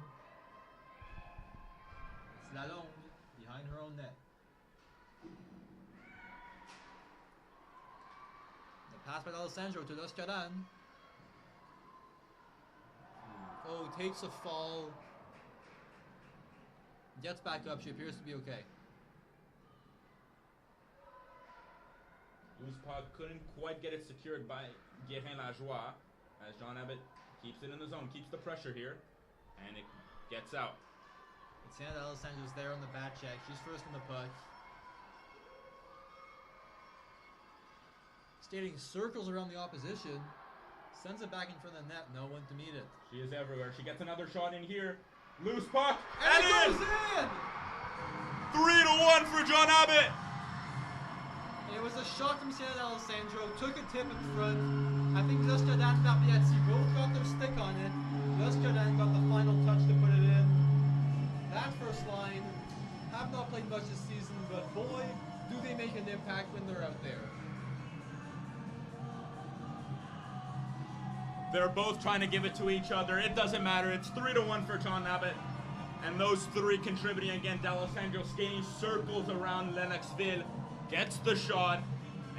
Speaker 2: It's Lalonde behind her own net. The pass by D'Alessandro to Lescudon. Oh, takes a fall. Gets back up. She appears to be okay.
Speaker 1: Loose puck couldn't quite get it secured by Guérin-Lajoie as John Abbott keeps it in the zone, keeps the pressure here, and it gets out.
Speaker 2: It's Santa D'Alessandro's there on the back check. She's first in the puck. Skating circles around the opposition. Sends it back in front of the net. No one to meet it.
Speaker 1: She is everywhere. She gets another shot in here. Loose puck.
Speaker 2: And it goes in!
Speaker 1: 3-1 for John Abbott.
Speaker 2: It was a shot from Santa D'Alessandro. Took a tip in front. I think Lescudon and Barbirazzi both got their stick on it. Lescudon got the final touch to put it in. That first line, have not played much this season, but boy, do they make an impact when they're out there.
Speaker 1: They're both trying to give it to each other. It doesn't matter. It's 3-1 for John Abbott. And those three contributing again. D'Alessandro skating circles around Lennoxville. Gets the shot.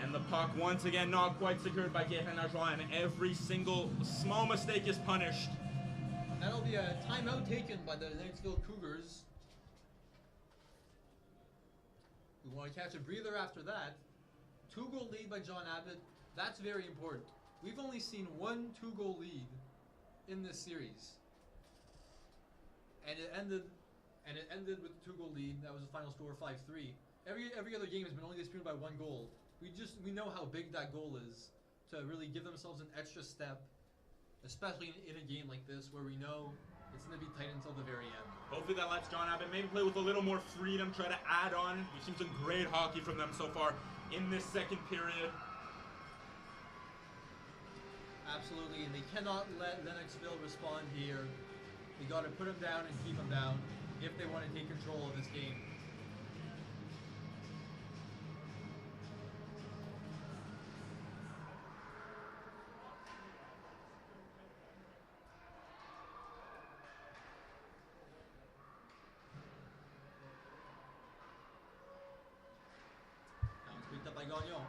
Speaker 1: And the puck once again not quite secured by Guérin-Lajoie. And every single small mistake is punished.
Speaker 2: That'll be a timeout taken by the Lennoxville Cougars. We want to catch a breather after that. 2-goal lead by John Abbott. That's very important. We've only seen one 2-goal lead in this series, and it ended with a 2-goal lead. That was the final score, 5-3. Every other game has been only disputed by 1 goal. We know how big that goal is to really give themselves an extra step, especially in a game like this where we know it's going to be tight until the very end.
Speaker 1: Hopefully that lets John Abbott maybe play with a little more freedom, try to add on. We've seen some great hockey from them so far in this second period.
Speaker 2: Absolutely, and they cannot let Lennoxville respond here. They got to put him down and keep him down if they want to take control of this game. Now it's picked up by Gagnon.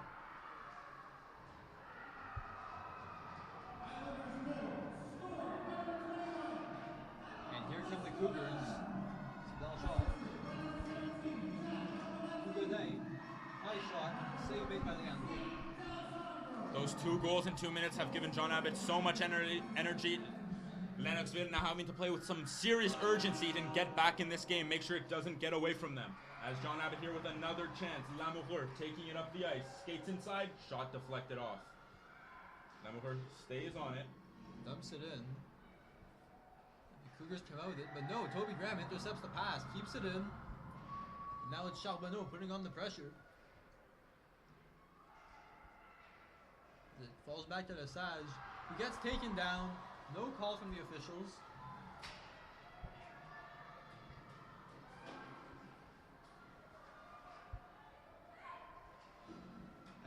Speaker 2: Here come the Cougars. Shot. Cougar day. High shot. Save made by Leandro.
Speaker 1: Those 2 goals in 2 minutes have given John Abbott so much energy. Lennoxville now having to play with some serious urgency to get back in this game, make sure it doesn't get away from them. As John Abbott here with another chance. Lamoureux taking it up the ice. Skates inside. Shot deflected off. Lamoureux stays on it.
Speaker 2: Dumps it in. Cougars come out with it, but no, Toby Graham intercepts the pass, keeps it in. And now it's Charbonneau putting on the pressure. It falls back to Lesage, who gets taken down. No call from the officials.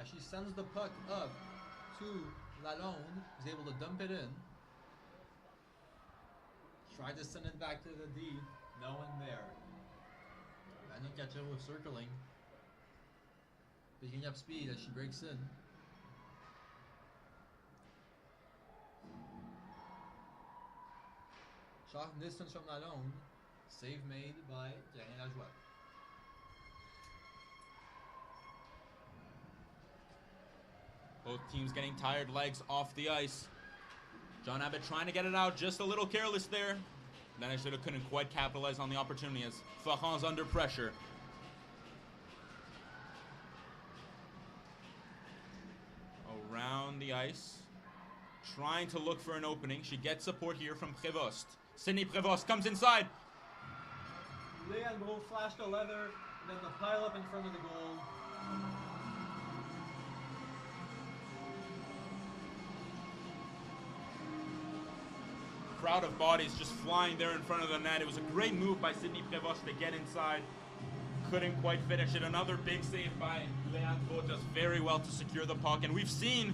Speaker 2: As she sends the puck up to Lalonde, who's able to dump it in. Tried to send it back to the D. No one there. Vanut Cachero circling. Picking up speed as she breaks in. Shot from distance from Lalonde. Save made by Gagnon Lajoie.
Speaker 1: Both teams getting tired legs off the ice. John Abbott trying to get it out, just a little careless there. Lennoxville couldn't quite capitalize on the opportunity as Farran's under pressure. Around the ice, trying to look for an opening. She gets support here from Prévost. Sydney Prévost comes inside.
Speaker 2: Leandro flashed a leather, then the pile up in front of the goal.
Speaker 1: Crowd of bodies just flying there in front of the net. It was a great move by Sydney Prévost to get inside. Couldn't quite finish it. Another big save by Leandro, does very well to secure the puck. And we've seen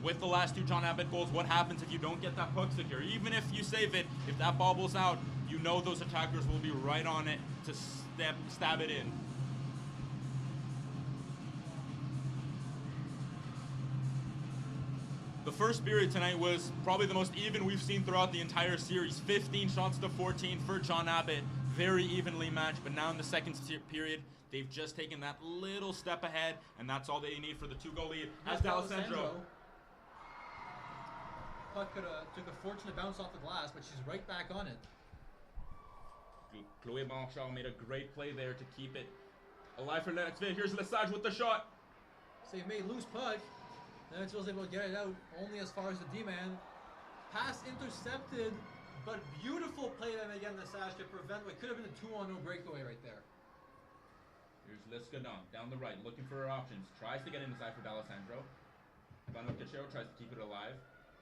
Speaker 1: with the last 2 John Abbott goals what happens if you don't get that puck secure. Even if you save it, if that bobbles out, you know those attackers will be right on it to stab it in. The first period tonight was probably the most even we've seen throughout the entire series. 15 shots to 14 for John Abbott. Very evenly matched, but now in the second period, they've just taken that little step ahead, and that's all they need for the 2-goal lead. As D'Alessandro.
Speaker 2: Puck took a fortunate bounce off the glass, but she's right back on it.
Speaker 1: Chloé Blanchard made a great play there to keep it alive for Lennoxville. Here's Lesage with the shot.
Speaker 2: Save made, loose puck. Lennoxville's able to get it out only as far as the D-man. Pass intercepted, but beautiful play then again Lesage to prevent what could have been a 2-on-0 breakaway right there.
Speaker 1: Here's Lescadon down the right, looking for her options. Tries to get inside for D'Alessandro. Vanut Cachero tries to keep it alive.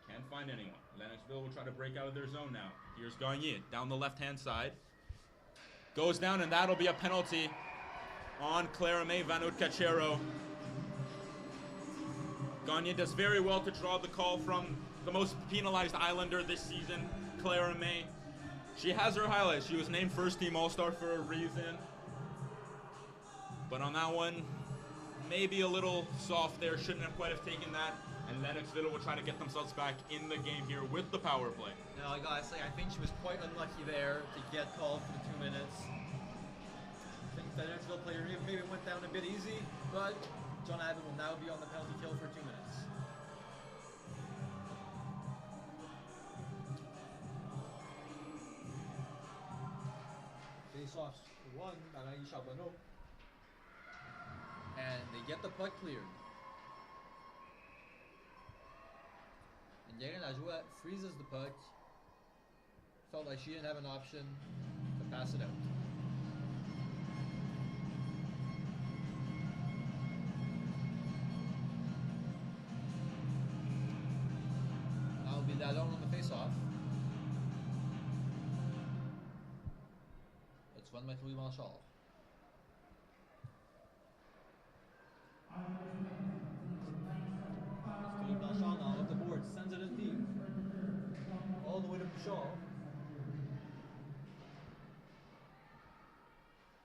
Speaker 1: Can't find anyone. Lennoxville will try to break out of their zone now. Here's Gagnon down the left-hand side. Goes down, and that'll be a penalty on Clara May Vanut Cachero. Gagnon does very well to draw the call from the most penalized Islander this season, Clara May. She has her highlights. She was named first-team All-Star for a reason. But on that one, maybe a little soft there. Shouldn't have quite have taken that. And Lennoxville will try to get themselves back in the game here with the power play.
Speaker 2: Now, I gotta say, I think she was quite unlucky there to get called for the 2 minutes. I think the Lennoxville player maybe went down a bit easy, but John Abbott will now be on the penalty kill for 2 minutes. Face-offs won by Charbonneau. And they get the puck cleared. And Gagnon Lajoie freezes the puck. Felt like she didn't have an option to pass it out. That'll be Lalonde on the face-off. One by Louis Marshall. Louis Marshall now up the board, sends it in deep. All the way to Marshall.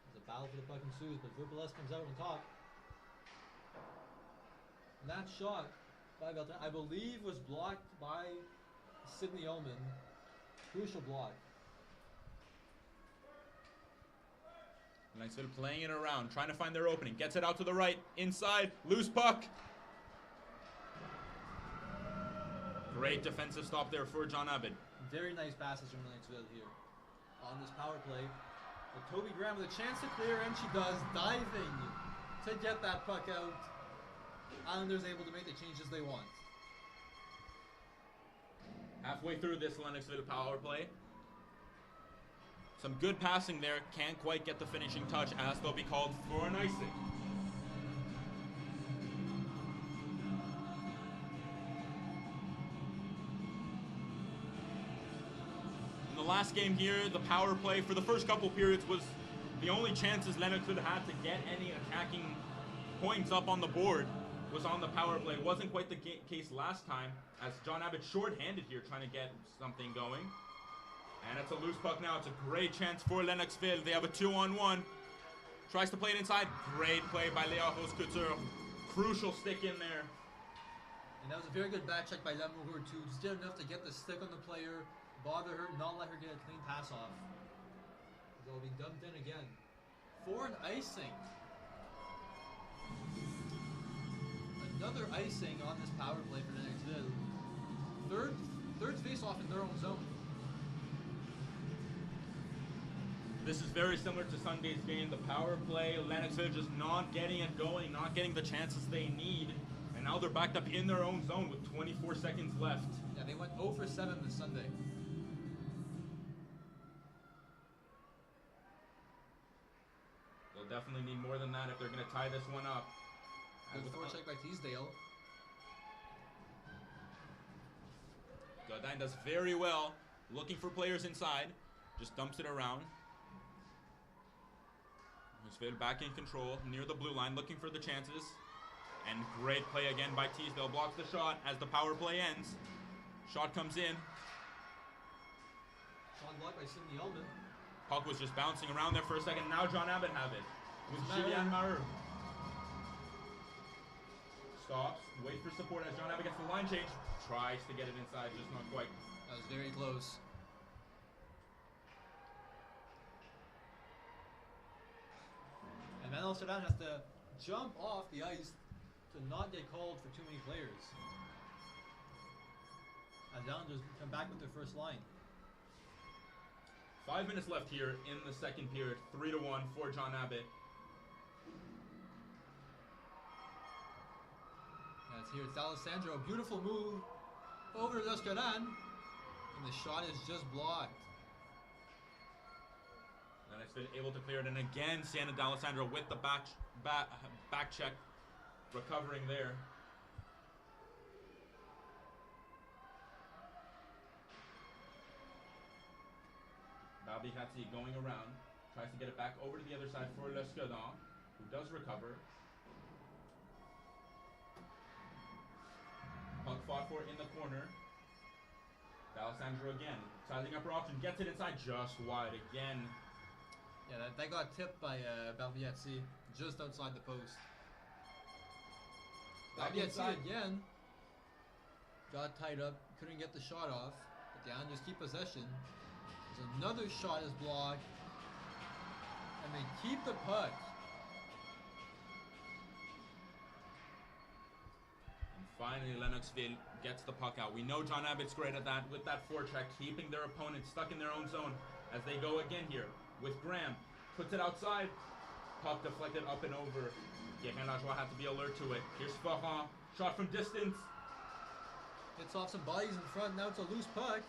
Speaker 2: There's a battle for the puck ensues, but Verpilles comes out on top. And that shot by Beltran, I believe, was blocked by Sidney Ullman. Crucial block.
Speaker 1: Lennoxville playing it around, trying to find their opening. Gets it out to the right, inside, loose puck. Great defensive stop there for John Abbott.
Speaker 2: Very nice passes from Lennoxville here on this power play. But Toby Graham with a chance to clear, and she does, diving to get that puck out. Islanders able to make the changes they want.
Speaker 1: Halfway through this Lennoxville power play. Some good passing there, can't quite get the finishing touch as they'll be called for an icing. In the last game here, the power play for the first couple periods was the only chances Lennoxville had to get any attacking points up on the board was on the power play. Wasn't quite the case last time, as John Abbott short-handed here trying to get something going. And it's a loose puck now. It's a great chance for Lennoxville. They have a 2-on-1. Tries to play it inside. Great play by Léa Rose-Couture. Crucial stick in there.
Speaker 2: And that was a very good back check by Lamoureux too. Just did enough to get the stick on the player, bother her, not let her get a clean pass off. They'll be dumped in again. For an icing. Another icing on this power play for Lennoxville. Third face-off in their own zone.
Speaker 1: This is very similar to Sunday's game. The power play, Lennoxville just not getting it going, not getting the chances they need. And now they're backed up in their own zone with 24 seconds left.
Speaker 2: Yeah, they went 0 for 7 this Sunday.
Speaker 1: They'll definitely need more than that if they're going to tie this one up.
Speaker 2: Good forecheck by Teasdale.
Speaker 1: Godin does very well, looking for players inside. Just dumps it around. Lennoxville back in control, near the blue line, looking for the chances. And great play again by Teasdale. Blocks the shot as the power play ends. Shot comes in.
Speaker 2: Shot blocked by Sidney Ullman.
Speaker 1: Puck was just bouncing around there for a second. Now John Abbott have it. With Julien Maheu. Stops, waits for support as John Abbott gets the line change. Tries to get it inside, just not quite.
Speaker 2: That was very close. And Manuel Sedan has to jump off the ice to not get called for too many players. As the Islanders come back with their first line.
Speaker 1: 5 minutes left here in the second period. 3-1 for John Abbott.
Speaker 2: That's here. It's Alessandro. Beautiful move over to Lescaran. And the shot is just blocked.
Speaker 1: Lennoxville able to clear it, and again Sienna D'Alessandro with the back check, recovering there. Barbicati going around, tries to get it back over to the other side for Lescadan, who does recover. Puck fought for in the corner. D'Alessandro again, sizing up her option, gets it inside, just wide again.
Speaker 2: Yeah, that got tipped by Barbiazzi just outside the post. Barbiazzi again got tied up, couldn't get the shot off, but the Islanders keep possession. There's another shot is blocked, and they keep the puck.
Speaker 1: And finally, Lennoxville gets the puck out. We know John Abbott's great at that with that forecheck, keeping their opponent stuck in their own zone as they go again here. With Graham, puts it outside, puck deflected up and over. Guérin Lajoie had to be alert to it. Here's Ferrand, shot from distance.
Speaker 2: Hits off some bodies in front, now it's a loose puck.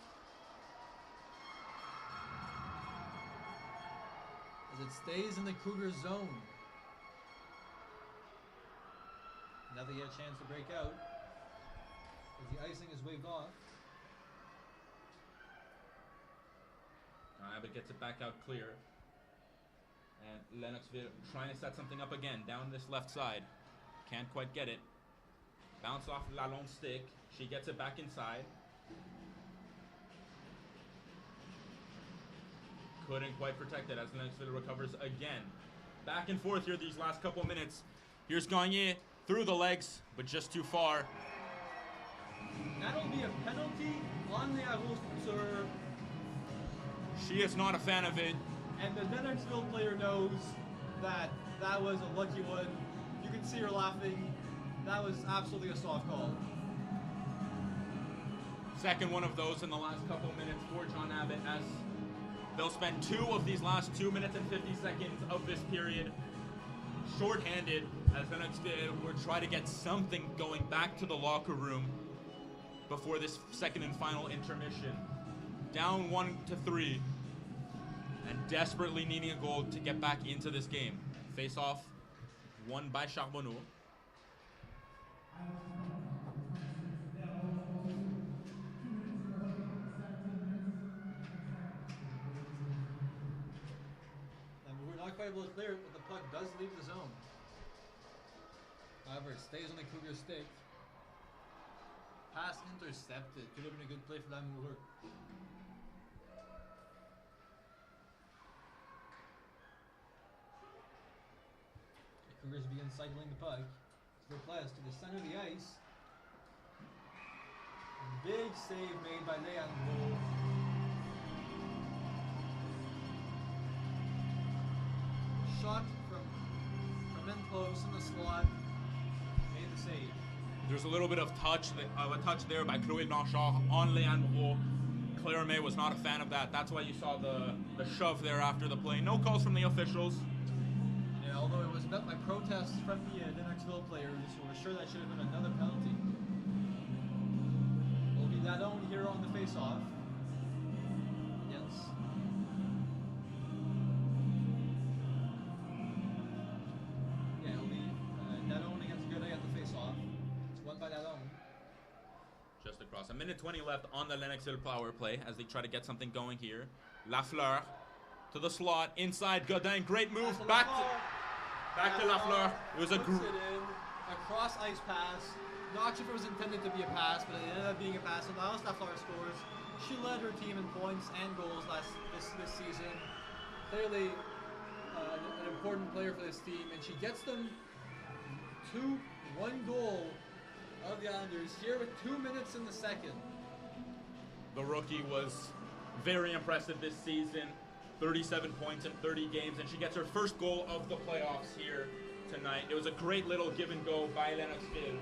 Speaker 2: As it stays in the Cougars zone. Now they get a chance to break out. As the icing is waved off.
Speaker 1: Abbott gets it back out clear. And Lennoxville trying to set something up again down this left side. Can't quite get it. Bounce off Lalonde's stick. She gets it back inside. Couldn't quite protect it as Lennoxville recovers again. Back and forth here these last couple minutes. Here's Gagne through the legs, but just too far.
Speaker 3: That'll be a penalty on the Arrows serve.
Speaker 1: She is not a fan of it.
Speaker 3: And the Lennoxville player knows that that was a lucky one. You can see her laughing. That was absolutely a soft call.
Speaker 1: Second one of those in the last couple minutes for John Abbott as they'll spend 2 of these last 2 minutes and 50 seconds of this period shorthanded as Lennoxville will try to get something going back to the locker room before this second and final intermission. Down 1-3 and desperately needing a goal to get back into this game. Face off won by Charbonneau.
Speaker 2: Quite able to clear it, but the puck does leave the zone. However, it stays on the Cougar stick. Pass intercepted. Could have been a good play for Lamoureux. The Cougars begin cycling the puck. Surplus to the center of the ice. Big save made by Leandro. Shot from in close in the slot, made the save.
Speaker 1: There's a little bit of touch there by Chloé Blanchard on Leandro. Claire May was not a fan of that. That's why you saw the shove there after the play. No calls from the officials.
Speaker 2: Yeah, although it was met by protests from the Lennoxville players who were sure that should have been another penalty. Will be Lalonde here on the face-off. Yes.
Speaker 1: Just across. 1:20 left on the Lennoxville power play as they try to get something going here. Lafleur to the slot inside. Godin, great move. Back to Lafleur. It was a
Speaker 2: it in. A cross ice pass. Not sure if it was intended to be a pass, but it ended up being a pass. And Alice Lafleur scores. She led her team in points and goals this season. Clearly an important player for this team, and she gets them to 1 goal of the Islanders here with 2 minutes in the second.
Speaker 1: The rookie was very impressive this season. 37 points in 30 games, and she gets her first goal of the playoffs here tonight. It was a great little give and go by Lennoxville.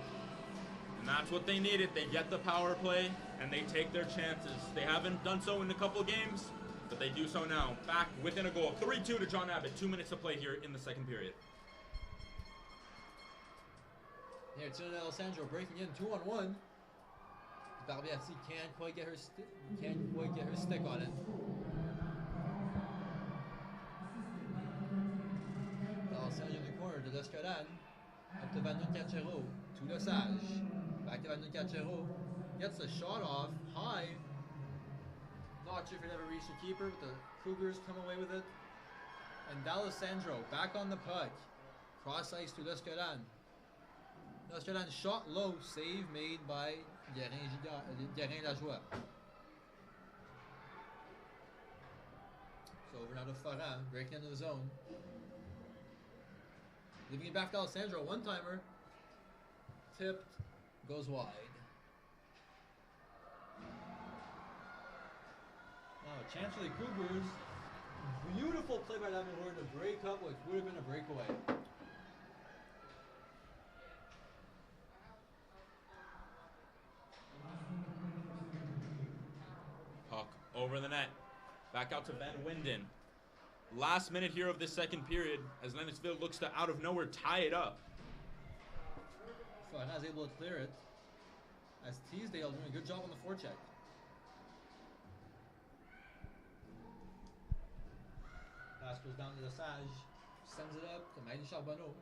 Speaker 1: And that's what they needed. They get the power play, and they take their chances. They haven't done so in a couple of games, but they do so now. Back within a goal. 3-2 to John Abbott. 2 minutes to play here in the second period.
Speaker 2: Here, Tina Alessandro breaking in 2-on-1. Barbiati can't quite get her stick on it. Alessandro in the corner to Descaran. Up to Van Cachero. To Lesage. Back to Van Cachero. Gets the shot off high. Not sure if it ever reached the keeper, but the Cougars come away with it. And D'Alessandro back on the puck. Cross ice to Descaran. Descaran shot low, save made by Guérin Lajoie. So over now to Farah, breaking into the zone. Leaving it back to Alessandro, one-timer. Tipped, goes wide. Now a chance for the Cougars. Beautiful play by Lamoureux to break up what would have been a breakaway.
Speaker 1: Puck over the net. Back out to Van Winden. Last minute here of this second period as Lennoxville looks to out of nowhere tie it up.
Speaker 2: Farah's able to clear it. As Teasdale doing a good job on the forecheck. Pass goes down to Lesage. Sends it up to Maïli Charbonneau.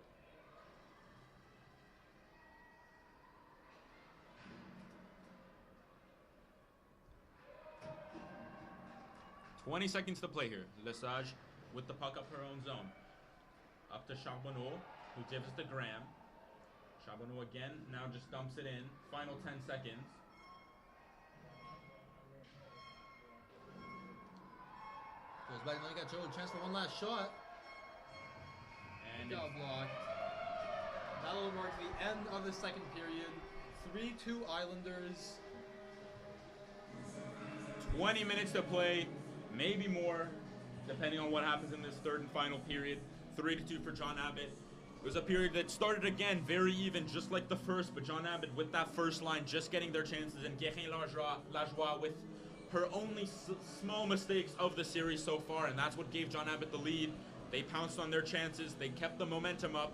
Speaker 1: "20 seconds to play here. Lesage with the puck up her own zone. Up to Charbonneau, who gives it to Graham. Charbonneau again, now just dumps it in. Final 10 seconds.
Speaker 2: Goes back, now you got Joe, chance for one last shot.
Speaker 1: And
Speaker 2: Got blocked. That'll mark the end of the second period. 3-2 Islanders.
Speaker 1: 20 minutes to play, maybe more, depending on what happens in this third and final period. 3-2 for John Abbott. It was a period that started again very even, just like the first, but John Abbott with that first line just getting their chances, and Guérin-Lajoie with her only small mistakes of the series so far, and that's what gave John Abbott the lead. They pounced on their chances, they kept the momentum up.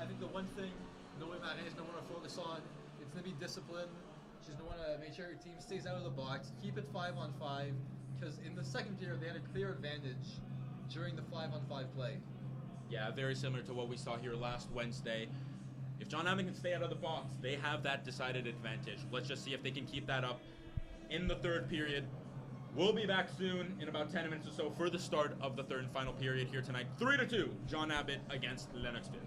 Speaker 2: I think the one thing Noé Marin is going to want to focus on, it's going to be discipline. She's going to want to make sure your team stays out of the box, keep it 5-on-5, because in the second period they had a clear advantage during the 5-on-5 play.
Speaker 1: Yeah, very similar to what we saw here last Wednesday. If John Abbott can stay out of the box, they have that decided advantage. Let's just see if they can keep that up in the third period. We'll be back soon in about 10 minutes or so for the start of the third and final period here tonight. 3-2, John Abbott against Lennoxville.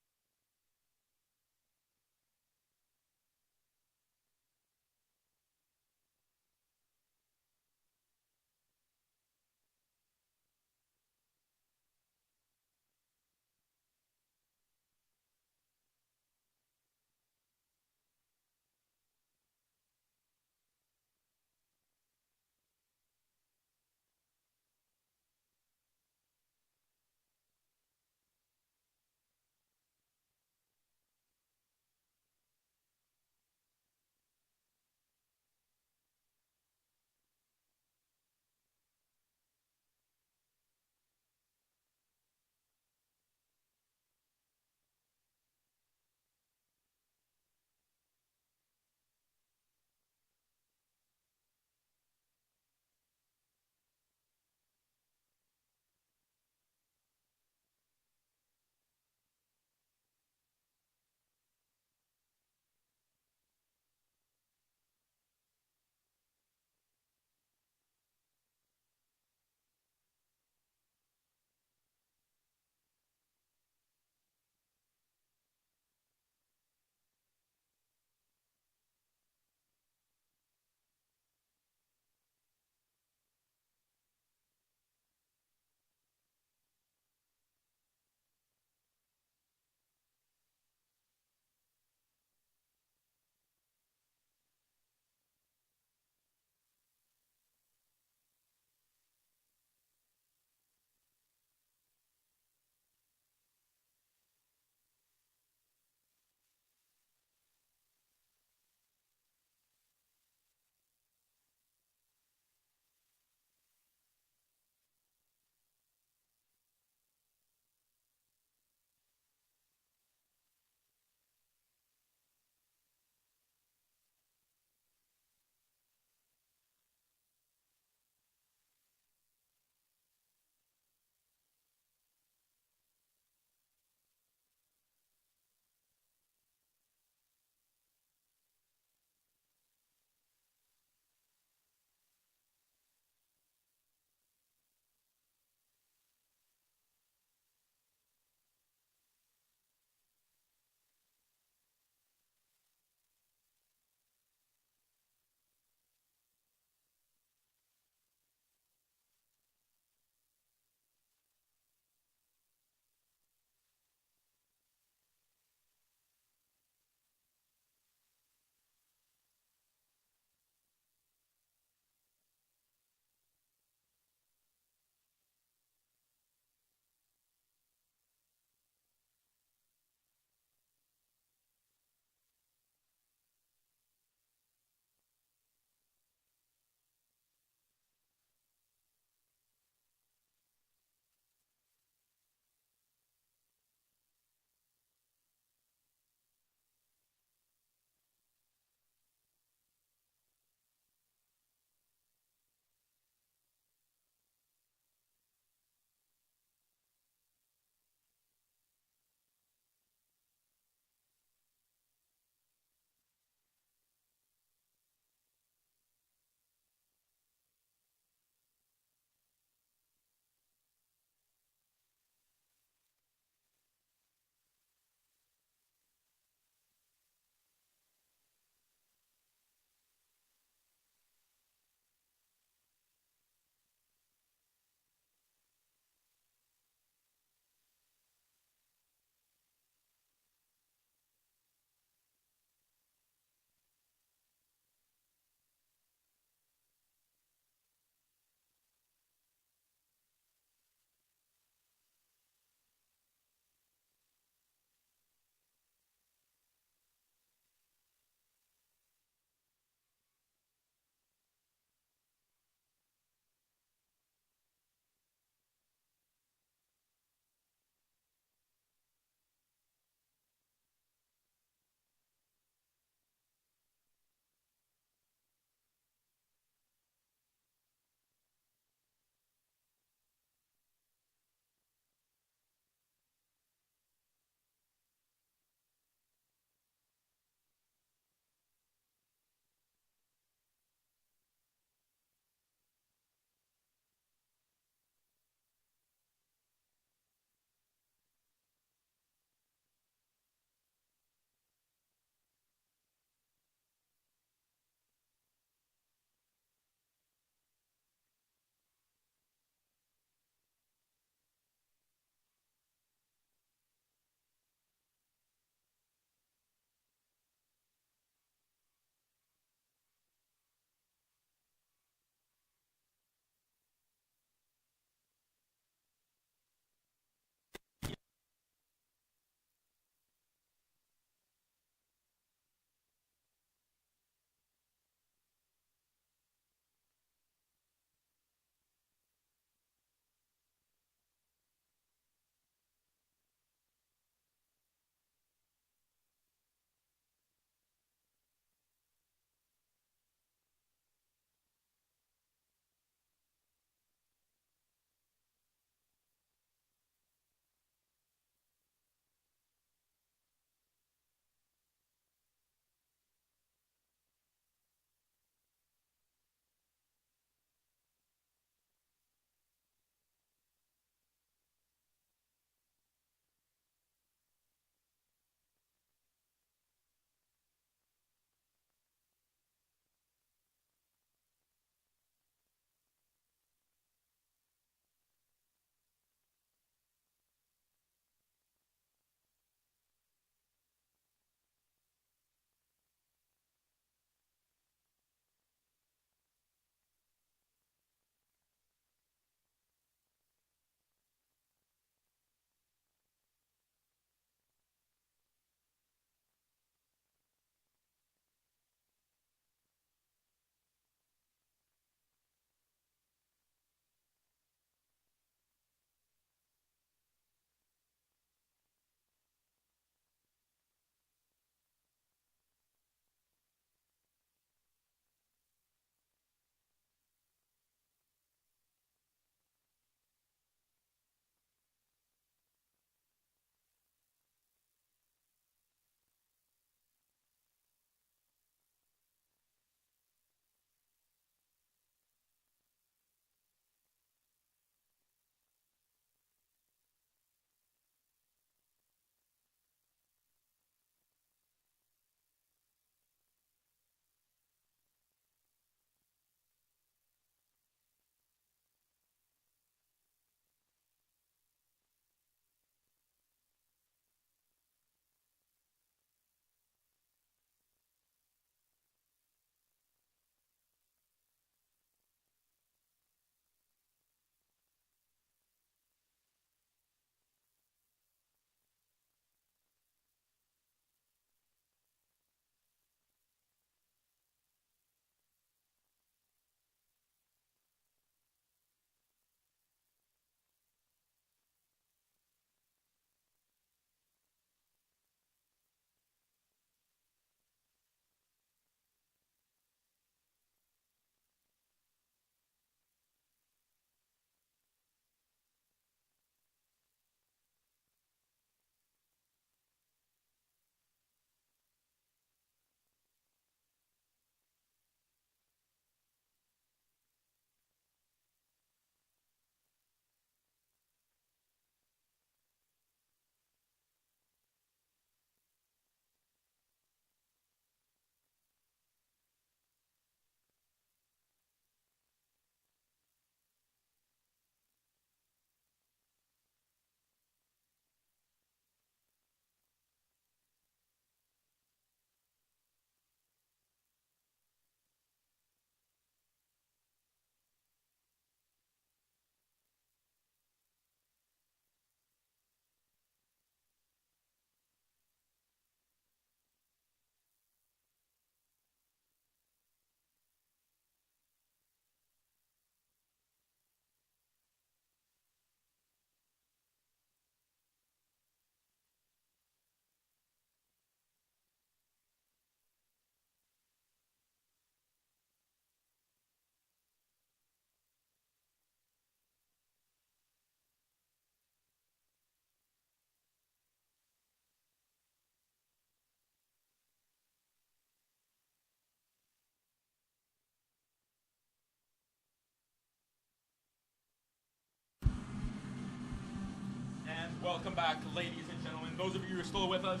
Speaker 1: Welcome back, ladies and gentlemen. Those of you who are still with us,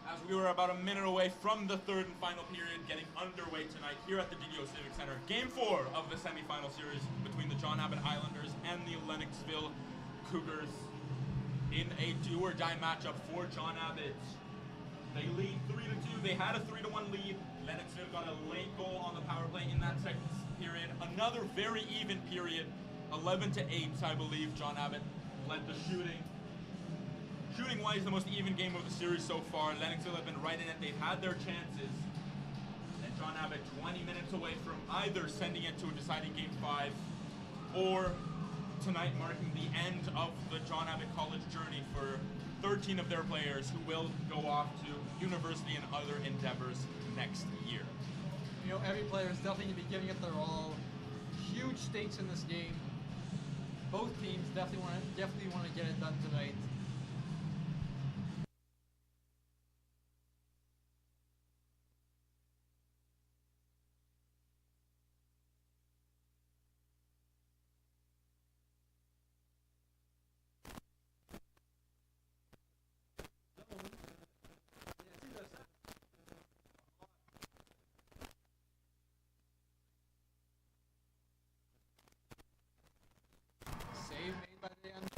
Speaker 1: as we were about a minute away from the third and final period getting underway tonight here at the DDO Civic Center. Game 4 of the semifinal series between the John Abbott Islanders and the Lennoxville Cougars in a do-or-die matchup for John Abbott. They lead 3-2. They had a 3-1 lead. Lennoxville got a late goal on the power play in that second period. Another very even period, 11-8, I believe. John Abbott led the shooting. Shooting-wise, the most even game of the series so far. Lennoxville have been right in it. They've had their chances. And John Abbott 20 minutes away from either sending it to a deciding Game 5 or tonight marking the end of the John Abbott college journey for 13 of their players who will go off to university and other endeavors next year.
Speaker 2: You know, every player is definitely going to be giving it their all. Huge stakes in this game. Both teams definitely want to get it done tonight. Save made by the end.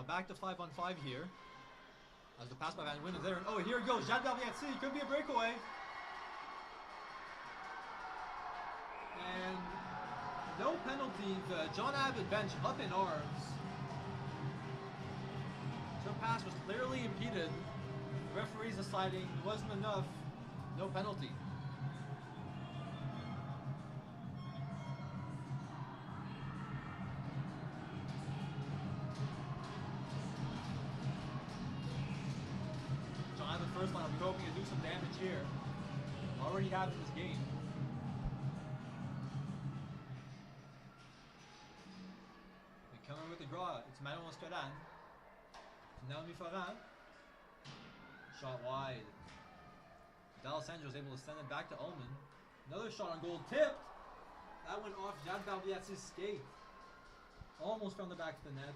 Speaker 2: back to 5-on-5 here. As the pass by Van Wyn is there. Oh, here it goes. Jean Barbiazzi. Could be a breakaway. And no penalty. The John Abbott bench up in arms. So pass was clearly impeded. Referees deciding it wasn't enough. No penalty. John Abbott first line will be hoping to do some damage here. Already have in this game. They come in with the draw. It's Manon Escalan. Naomi Farah. Shot wide. D'Alessandro is able to send it back to Ullman. Another shot on goal. Tipped! That went off Jean Barbiazzi's skate. Almost from the back of the net.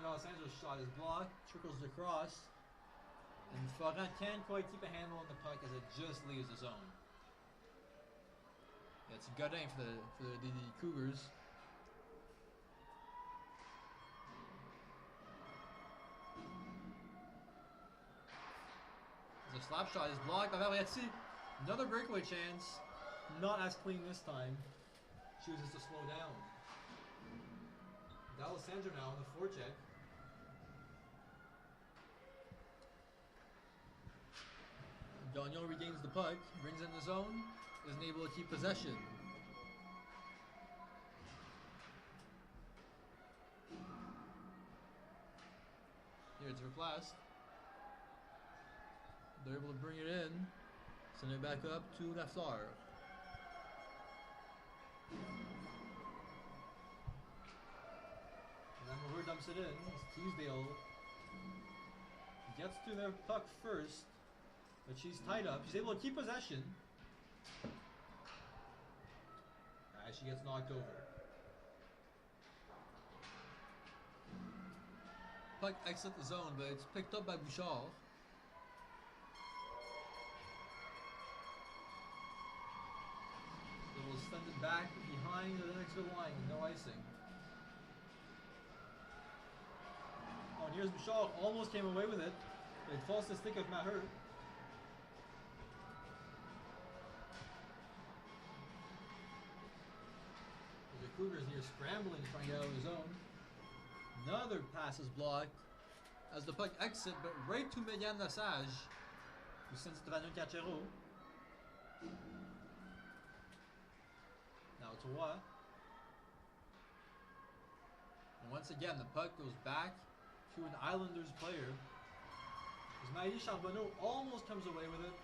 Speaker 2: D'Alessandro's shot is blocked. Trickles across. And Farah can't quite keep a handle on the puck as it just leaves the zone. Yeah, it's a good aim for the Cougars. The slap shot is blocked by Barbiazzi. Another breakaway chance. Not as clean this time. Chooses to slow down. D'Alessandro now on the forecheck. Gagnon regains the puck, brings it in the zone, isn't able to keep possession. Here it's replaced. They're able to bring it in, send it back up to Lafleur. And then Mahur dumps it in. Teasdale gets to their puck first, but she's tied up. She's able to keep possession. As she gets knocked over. Puck exits the zone, but it's picked up by Bouchard. It will send it back behind the Lennoxville line with no icing. Oh, and here's Bouchard. Almost came away with it. It falls to the stick of Mahur. The Cougars here scrambling, trying to get out of the zone. Another pass is blocked as the puck exits, but right to Megan Lesage, who sends it to Vanu Cachero. Now to what? And once again, the puck goes back to an Islanders player. As Maï Charbonneau almost comes away with it.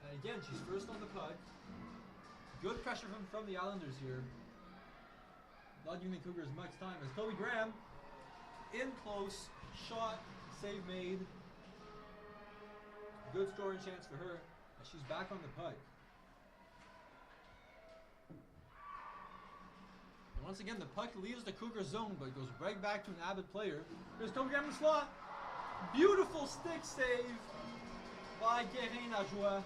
Speaker 2: And again, she's first on the puck. Good pressure from the Islanders here. Not giving the Cougars much time as Toby Graham in close, shot, save made. Good scoring chance for her as she's back on the puck. And once again, the puck leaves the Cougar zone but goes right back to an Abbott player. Here's Toby Graham in the slot. Beautiful stick save by Guérin Lajoie.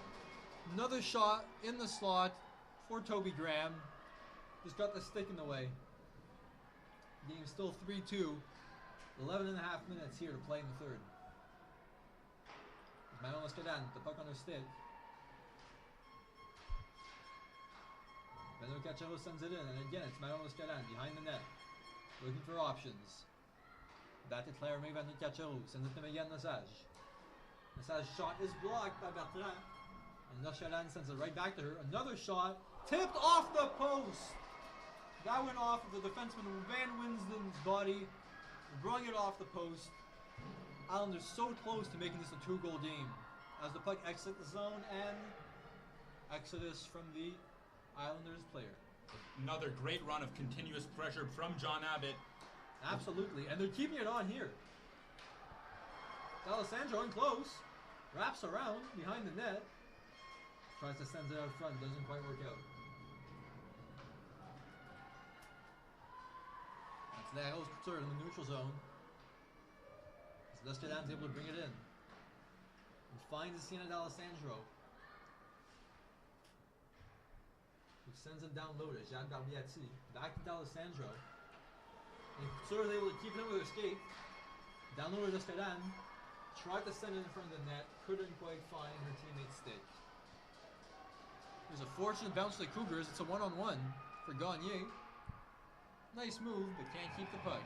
Speaker 2: Another shot in the slot for Toby Graham. Just got the stick in the way. Game still 3-2. 11 and a half minutes here to play in the third. Manon Escadan, the puck on her stick. Vanu Cachero sends it in, and again it's Manon Escadan behind the net. Looking for options. Back to Claire May Vanu Cachero, sends it to Megan Lesage. Lesage's shot is blocked by Bertrand. And Escadan sends it right back to her. Another shot, tipped off the post! That went off of the defenseman Van Winsden's body, brought it off the post. Islanders so close to making this a 2-goal game as the puck exits the zone and exodus from the Islanders player.
Speaker 1: Another great run of continuous pressure from John Abbott.
Speaker 2: Absolutely, and they're keeping it on here. D'Alessandro in close, wraps around behind the net, tries to send it out front, doesn't quite work out. That goes third in the neutral zone. Escadan's able to bring it in. And finds Sienna D'Alessandro. who sends it down low to Jacques Barbiati. Back to D'Alessandro. And Couture is able to keep him with her skate. Down low to Descaran. Tried to send it in front of the net. Couldn't quite find her teammate's stick. There's a fortunate bounce to the Cougars. It's a one-on-one for Gagné. Nice move, but can't keep the puck.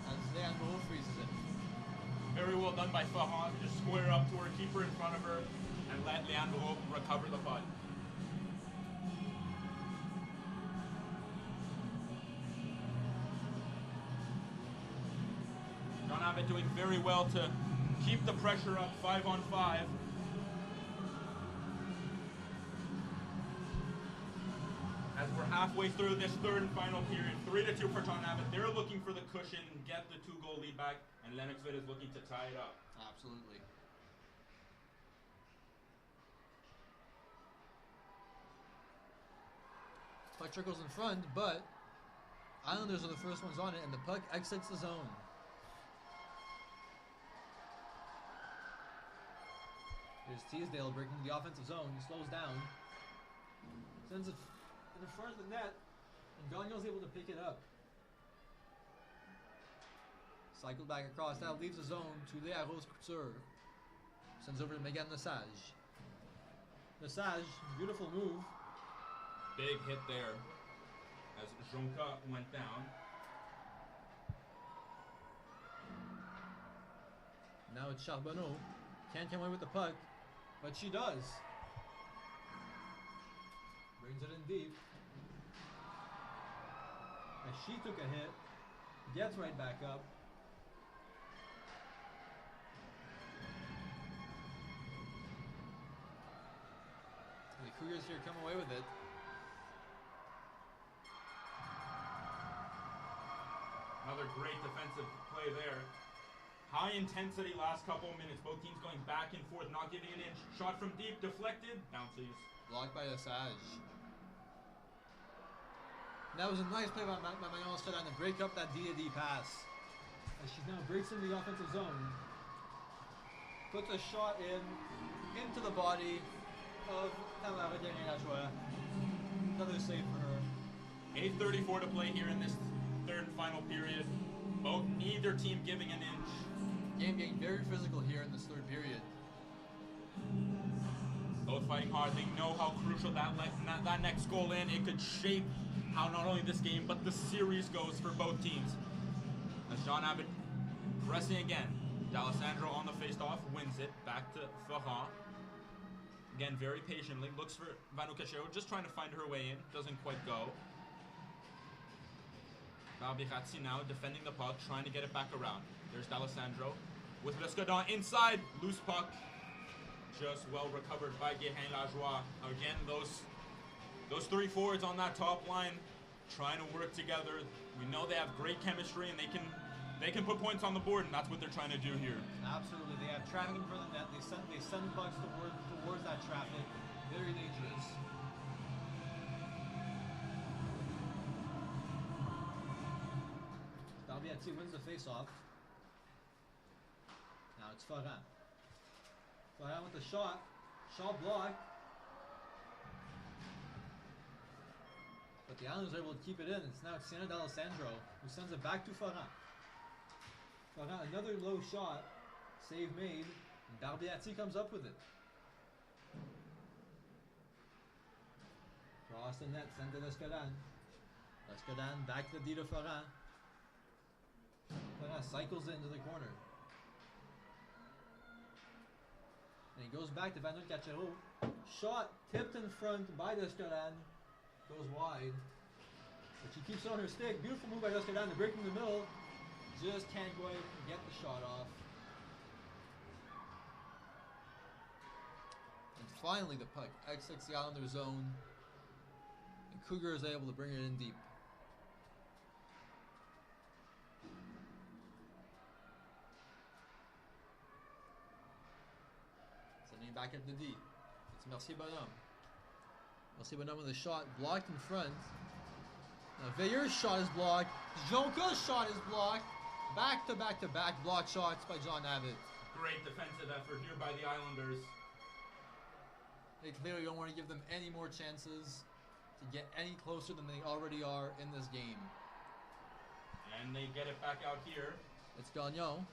Speaker 2: As Leandro freezes it.
Speaker 1: Very well done by Fahan to just square up to her keeper in front of her and let Leandro recover the puck. John Abbott doing very well to keep the pressure up 5-on-5. As we're halfway through this third and final period, 3-2 for John Abbott. They're looking for the cushion, get the 2-goal lead back, and Lennoxville is looking to tie it up.
Speaker 2: Absolutely. Puck trickles in front, but Islanders are the first ones on it, and the puck exits the zone. Here's Teasdale breaking the offensive zone. He slows down, sends it in front of the net, and Gagné's able to pick it up. Cycle back across. That leaves the zone to Léa-Rose Couture. Sends over to Megan Lesage. Lesage, beautiful move.
Speaker 1: Big hit there as Jonka went down.
Speaker 2: Now it's Charbonneau. Can't come away with the puck, but she does. Brings it in deep. As she took a hit, gets right back up. The Cougars here come away with it.
Speaker 1: Another great defensive play there. High intensity last couple of minutes. Both teams going back and forth, not giving an inch. Shot from deep, deflected, bounces.
Speaker 2: Blocked by Lesage. That was a nice play by Manon Stedin to break up that D-to-D pass. As she now breaks into the offensive zone. Puts a shot into the body of Tamara Gagné-Lajoie. Another save for her.
Speaker 1: 8:34 to play here in this third and final period. Neither team giving an inch.
Speaker 2: Game getting very physical here in this third period.
Speaker 1: Both fighting hard. They know how crucial that next goal in. It could shape how not only this game, but the series goes for both teams. As John Abbott pressing again. D'Alessandro on the face-off, wins it. Back to Ferrand. Again, very patiently. Looks for Vanu Cachero, just trying to find her way in. Doesn't quite go. Barbiati now defending the puck, trying to get it back around. There's D'Alessandro with Lescaudon inside. Loose puck. Just well recovered by Guérin-Lajoie. Again, those three forwards on that top line trying to work together. We know they have great chemistry and they can put points on the board, and that's what they're trying to do here.
Speaker 2: Absolutely. They have traffic in front of the net. They send pucks towards that traffic. Very dangerous. Barbiati wins the face-off. Now it's Ferrand. Ferrand with the shot. Shot block. But the Islanders are able to keep it in. It's now Sienna D'Alessandro who sends it back to Ferrand. Ferrand, another low shot. Save made. And Barbiati comes up with it. Cross the net, sent to Lescaudin. Lescaudin back to the D to Ferrand. Ferrand cycles it into the corner. And he goes back to Vanu Cachero. Shot tipped in front by Lescaudin. Goes wide. But she keeps it on her stick. Beautiful move by Lescaudin to break in the middle. Just can't go and get the shot off. And finally the puck exits the Islander zone. And Cougar is able to bring it in deep. Sending it back up to D. It's Mercier Bonhomme. Mercier Bonhomme with a shot blocked in front. Now Veilleur's shot is blocked. Jonka's shot is blocked. Back-to-back-to-back block shots by John Abbott.
Speaker 1: Great defensive effort here by the Islanders.
Speaker 2: They clearly don't want to give them any more chances. to get any closer than they already are in this game.
Speaker 1: And they get it back out here.
Speaker 2: It's Gagnon.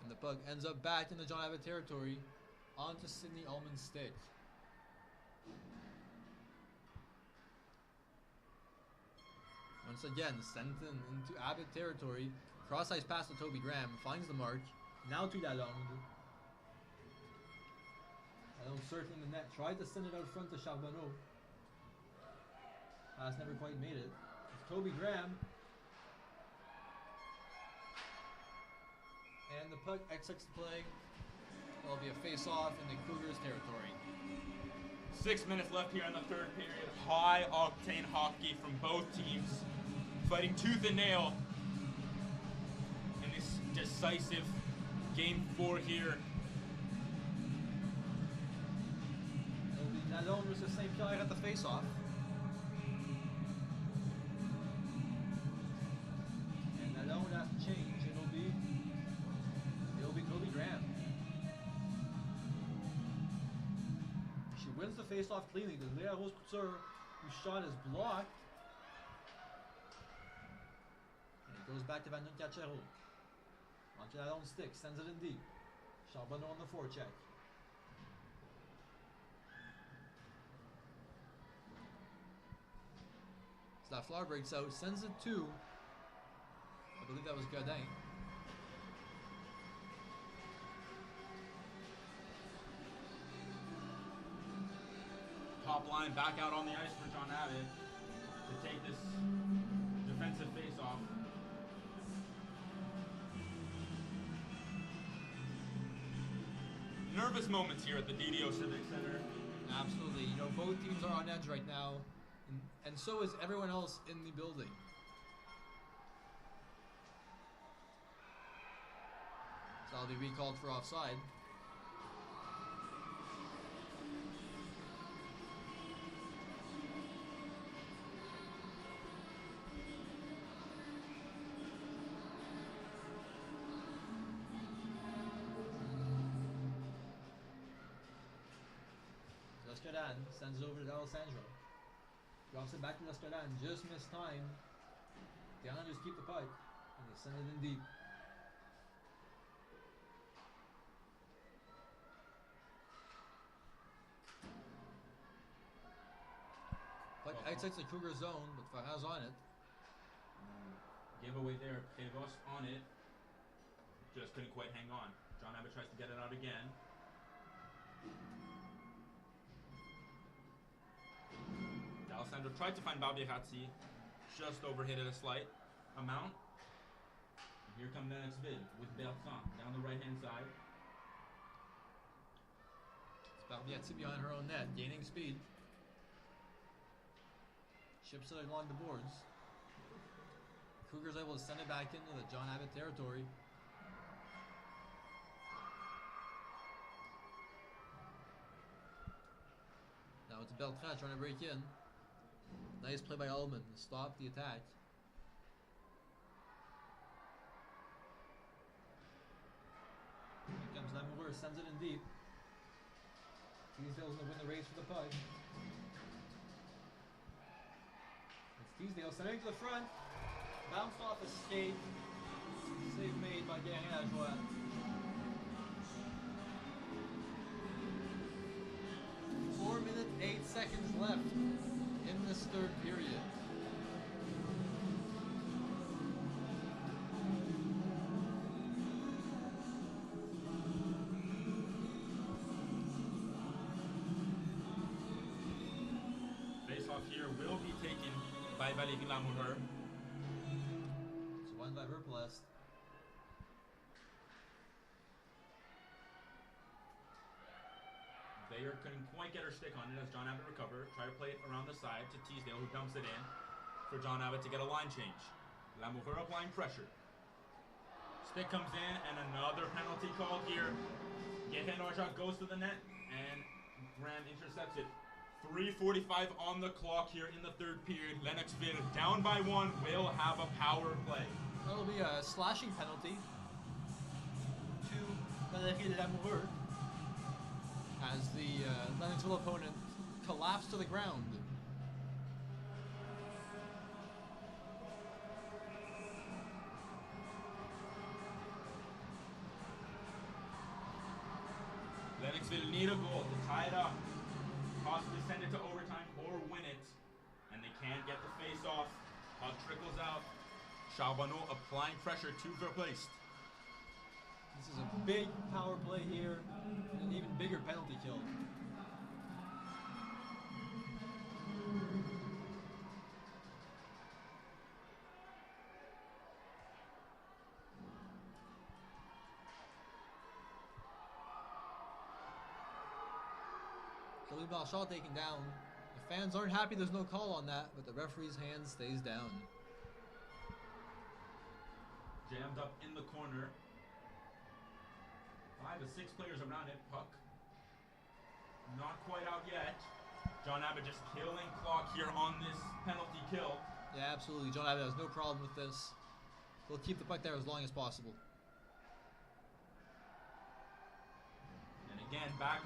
Speaker 2: And the puck ends up back in the John Abbott territory onto Sidney Ullman's stick. Once again, sent into Abbott territory. Cross-ice pass to Toby Graham. Finds the mark. Now to Lalonde. Lalonde circling the net. Tried to send it out front to Charbonneau. Pass never quite made it. It's Toby Graham. And the puck exits the play. It'll be a face-off in the Cougars' territory.
Speaker 1: 6 minutes left here in the third period. High-octane hockey from both teams. Fighting tooth and nail in this decisive Game 4 here.
Speaker 2: It'll be Lalonde versus St. Pierre at the face-off. And Lalonde has to change. It'll be Toby Graham. She wins the face-off cleanly. The Léa Rose Couture, whose shot is blocked. And it goes back to Van Cachero. Onto Lalonde's stick, sends it in deep. Charbonneau on the forecheck. Lafleur breaks out, sends it to, I believe that was Godin.
Speaker 1: Top line back out on the ice for John Abbott to take this defensive face-off. Nervous moments here at the DDO Civic Center.
Speaker 2: Absolutely. You know, both teams are on edge right now, and so is everyone else in the building. So I'll be recalled for offside. Lescadan sends it over to Alessandro. Drops it back to Lescadan. Just missed time. The Islanders keep the puck, and they send it in deep. Puck exits the Cougar zone, but Farah's on it.
Speaker 1: Giveaway there, Pevos on it. Just couldn't quite hang on. John Abbott tries to get it out again. D'Alessandro tried to find Barbierazzi, just overhit it a slight amount. And here comes Lennoxville with Bertrand down the right-hand side.
Speaker 2: It's Barbierazzi behind her own net, gaining speed. Ships it along the boards. Cougars able to send it back into the John Abbott territory. Now it's Beltran trying to break in. Nice play by Ullman to stop the attack. Here comes Lamoureux, sends it in deep. Teasdale's going to win the race for the puck. It's Teasdale sending it to the front. Bounced off a skate. Save made by Guérin Lajoie. Four minutes, 8 seconds left in this third period.
Speaker 1: Face-off here will be taken by Valérie Lamoureux.
Speaker 2: It's won by Verplast.
Speaker 1: Bayer couldn't quite get her stick on it as John Abbott recovered. Try to play it around the side to Teasdale, who dumps it in for John Abbott to get a line change. Lamoureux applying pressure. Stick comes in and another penalty called here. Guérin Lajoie goes to the net and Graham intercepts it. 3:45 on the clock here in the third period. Lennoxville down by 1 will have a power play.
Speaker 2: That'll be a slashing penalty to
Speaker 3: Valérie Lamoureux, as the Lennoxville opponent collapsed to the ground.
Speaker 1: Lennoxville need a goal to tie it up, possibly send it to overtime or win it, and they can't get the face off. Puck trickles out. Charbonneau applying pressure to Verpleist.
Speaker 3: This is a big power play here, and an even bigger penalty kill. Kelly Blanchard taken down. The fans aren't happy there's no call on that, but the referee's hand stays down.
Speaker 1: Jammed up in the corner. 5 to 6 players around it. Puck not quite out yet. John Abbott just killing clock here on this penalty kill.
Speaker 3: Yeah, absolutely. John Abbott has no problem with this. He'll keep the puck there as long as possible.
Speaker 1: And again, back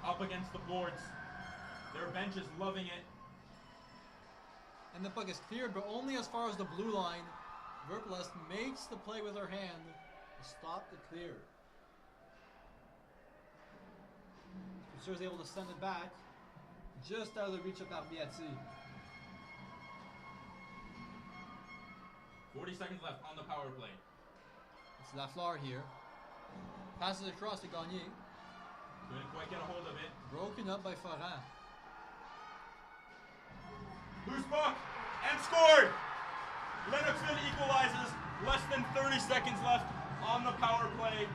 Speaker 1: up against the boards. Their bench is loving it.
Speaker 3: And the puck is cleared, but only as far as the blue line. Verpleist makes the play with her hand to stop the clear. Couture is able to send it back just out of the reach of Barbiati.
Speaker 1: 40 seconds left on the power play.
Speaker 3: It's Lafleur here. Passes across to Gagné.
Speaker 1: Couldn't quite get a hold of it.
Speaker 3: Broken up by Farah.
Speaker 1: Loose puck and scored! Lennoxville equalizes. Less than 30 seconds left on the power play.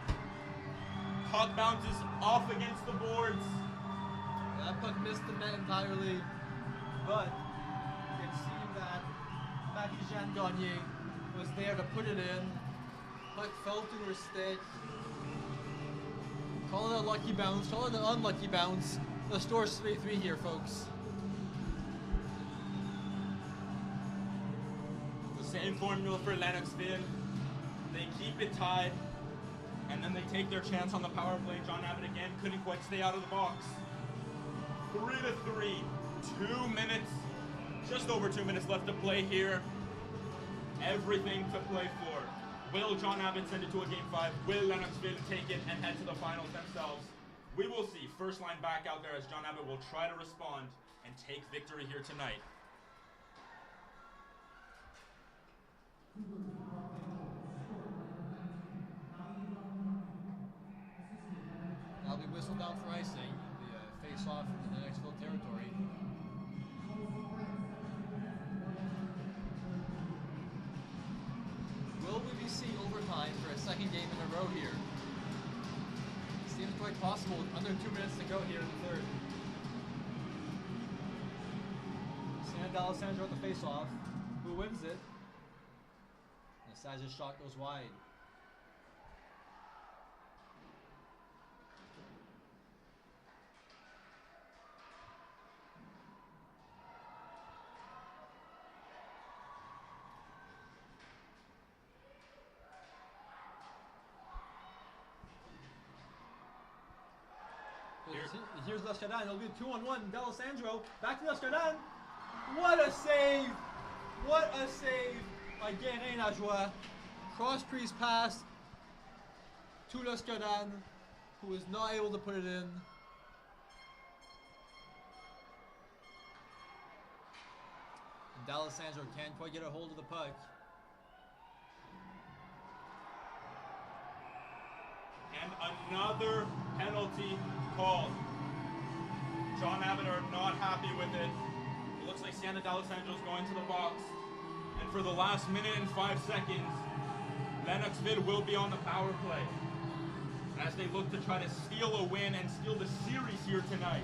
Speaker 1: Puck bounces off against the boards.
Speaker 3: That puck missed the net entirely, but it seemed that Marie-Jeanne Gagné was there to put it in. Puck fell to her stick. Call it a lucky bounce, call it an unlucky bounce. The score's 3-3 here, folks.
Speaker 1: Same formula for Lennoxville. They keep it tied, and then they take their chance on the power play. John Abbott again couldn't quite stay out of the box. 3-3. 2 minutes, just over 2 minutes left to play here. Everything to play for. Will John Abbott send it to a Game 5? Will Lennoxville take it and head to the finals themselves? We will see. First line back out there as John Abbott will try to respond and take victory here tonight.
Speaker 3: That'll be whistled down for icing. The face-off in the Lennoxville territory. Will we see overtime for a second game in a row here? Seems quite possible with under 2 minutes to go here in the third. San D'Alessandro at the face-off. Who wins it? Sage's shot goes wide. Here's Lascadan. It'll be a 2-on-1. D'Alessandro back to Lascadan. What a save! What a save! By Guérin Lajoie. Cross crease pass to Lascadan, who is not able to put it in. And D'Alessandro can't quite get a hold of the puck.
Speaker 1: And another penalty called. John Abbott are not happy with it. It looks like Santa D'Alessandro is going to the box. And for the last minute and 5 seconds, Lennoxville will be on the power play as they look to try to steal a win and steal the series here tonight.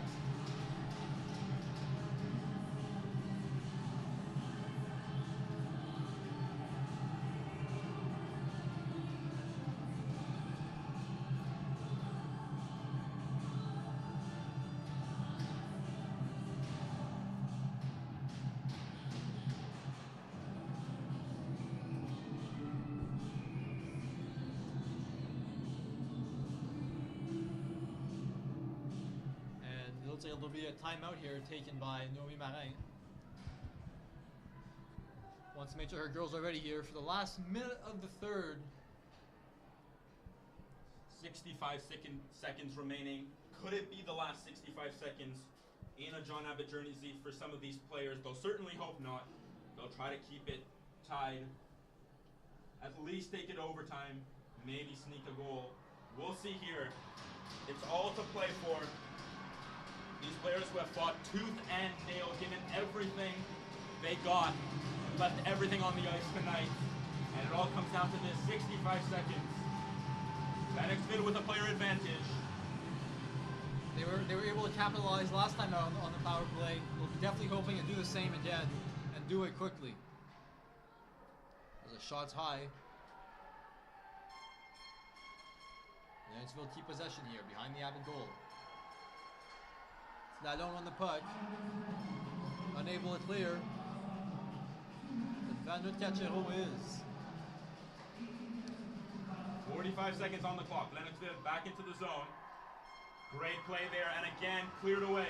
Speaker 3: it'll be a timeout here taken by Noémie Marin. Wants to make sure her girls are ready here for the last minute of the third.
Speaker 1: 65 seconds remaining. Could it be the last 65 seconds in a John Abbott jersey for some of these players? They'll certainly hope not. They'll try to keep it tied. At least take it overtime. Maybe sneak a goal. We'll see here. It's all to play for. These players who have fought tooth and nail, given everything they got, left everything on the ice tonight. And it all comes down to this 65 seconds. Lennoxville with a player advantage.
Speaker 3: They were able to capitalize last time out on the power play. We'll be definitely hoping to do the same again and do it quickly. As a shot's high. Lennoxville keep possession here behind the Abbott goal. Slalom on the puck. Unable to clear. But Vanut Cachero is.
Speaker 1: 45 seconds on the clock. Lennoxville back into the zone. Great play there, and again, cleared away.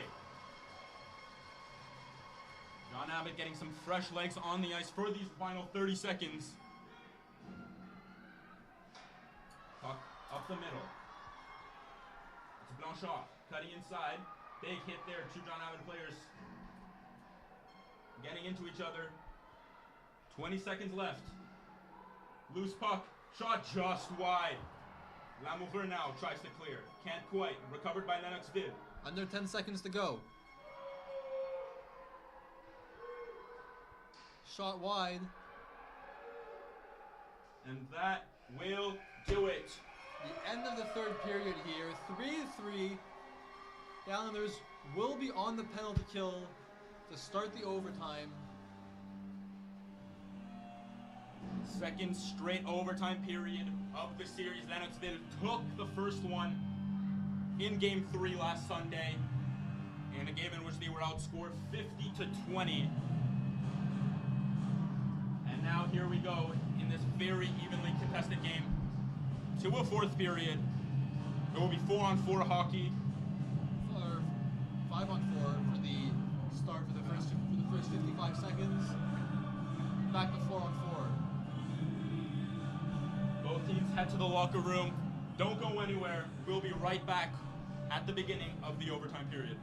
Speaker 1: John Abbott getting some fresh legs on the ice for these final 30 seconds. Puck up the middle. It's Blanchard cutting inside. Big hit there, two John Abbott players getting into each other. 20 seconds left. Loose puck. Shot just wide. Lamoureux now tries to clear. Can't quite. Recovered by Lennoxville.
Speaker 3: Under 10 seconds to go. Shot wide.
Speaker 1: And that will do it.
Speaker 3: The end of the third period here. 3-3. The Islanders will be on the penalty kill to start the overtime.
Speaker 1: Second straight overtime period of the series. Lennoxville took the first one in Game 3 last Sunday, in a game in which they were outscored 50-20. And now here we go in this very evenly contested game to a fourth period. It will be 4-on-4 hockey.
Speaker 3: Or 5-on-4 for the start for the first 55 seconds. Back to 4-on-4.
Speaker 1: Both teams head to the locker room. Don't go anywhere. We'll be right back at the beginning of the overtime period.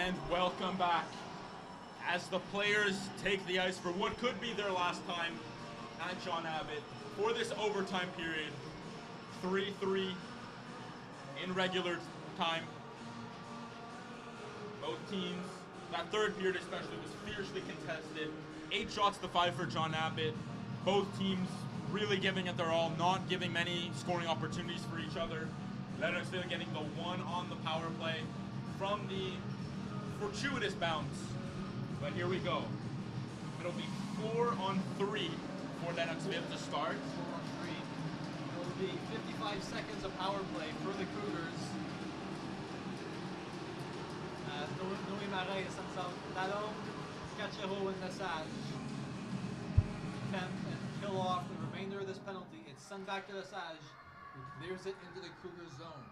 Speaker 1: And welcome back as the players take the ice for what could be their last time at John Abbott for this overtime period. 3-3 in regular time. Both teams, that third period especially, was fiercely contested. 8 shots to 5 for John Abbott. Both teams really giving it their all, not giving many scoring opportunities for each other. Lennoxville getting the one on the power play from the fortuitous bounce. But here we go. It'll be 4-on-3 for Lennoxville to start.
Speaker 2: 4-on-3. It'll be 55 seconds of power play for the Cougars.
Speaker 3: Noé Marais, Talon, Cachero, and Lesage. Attempt and kill off the remainder of this penalty. It's sent back to Lesage,
Speaker 2: Who clears it into the Cougar zone.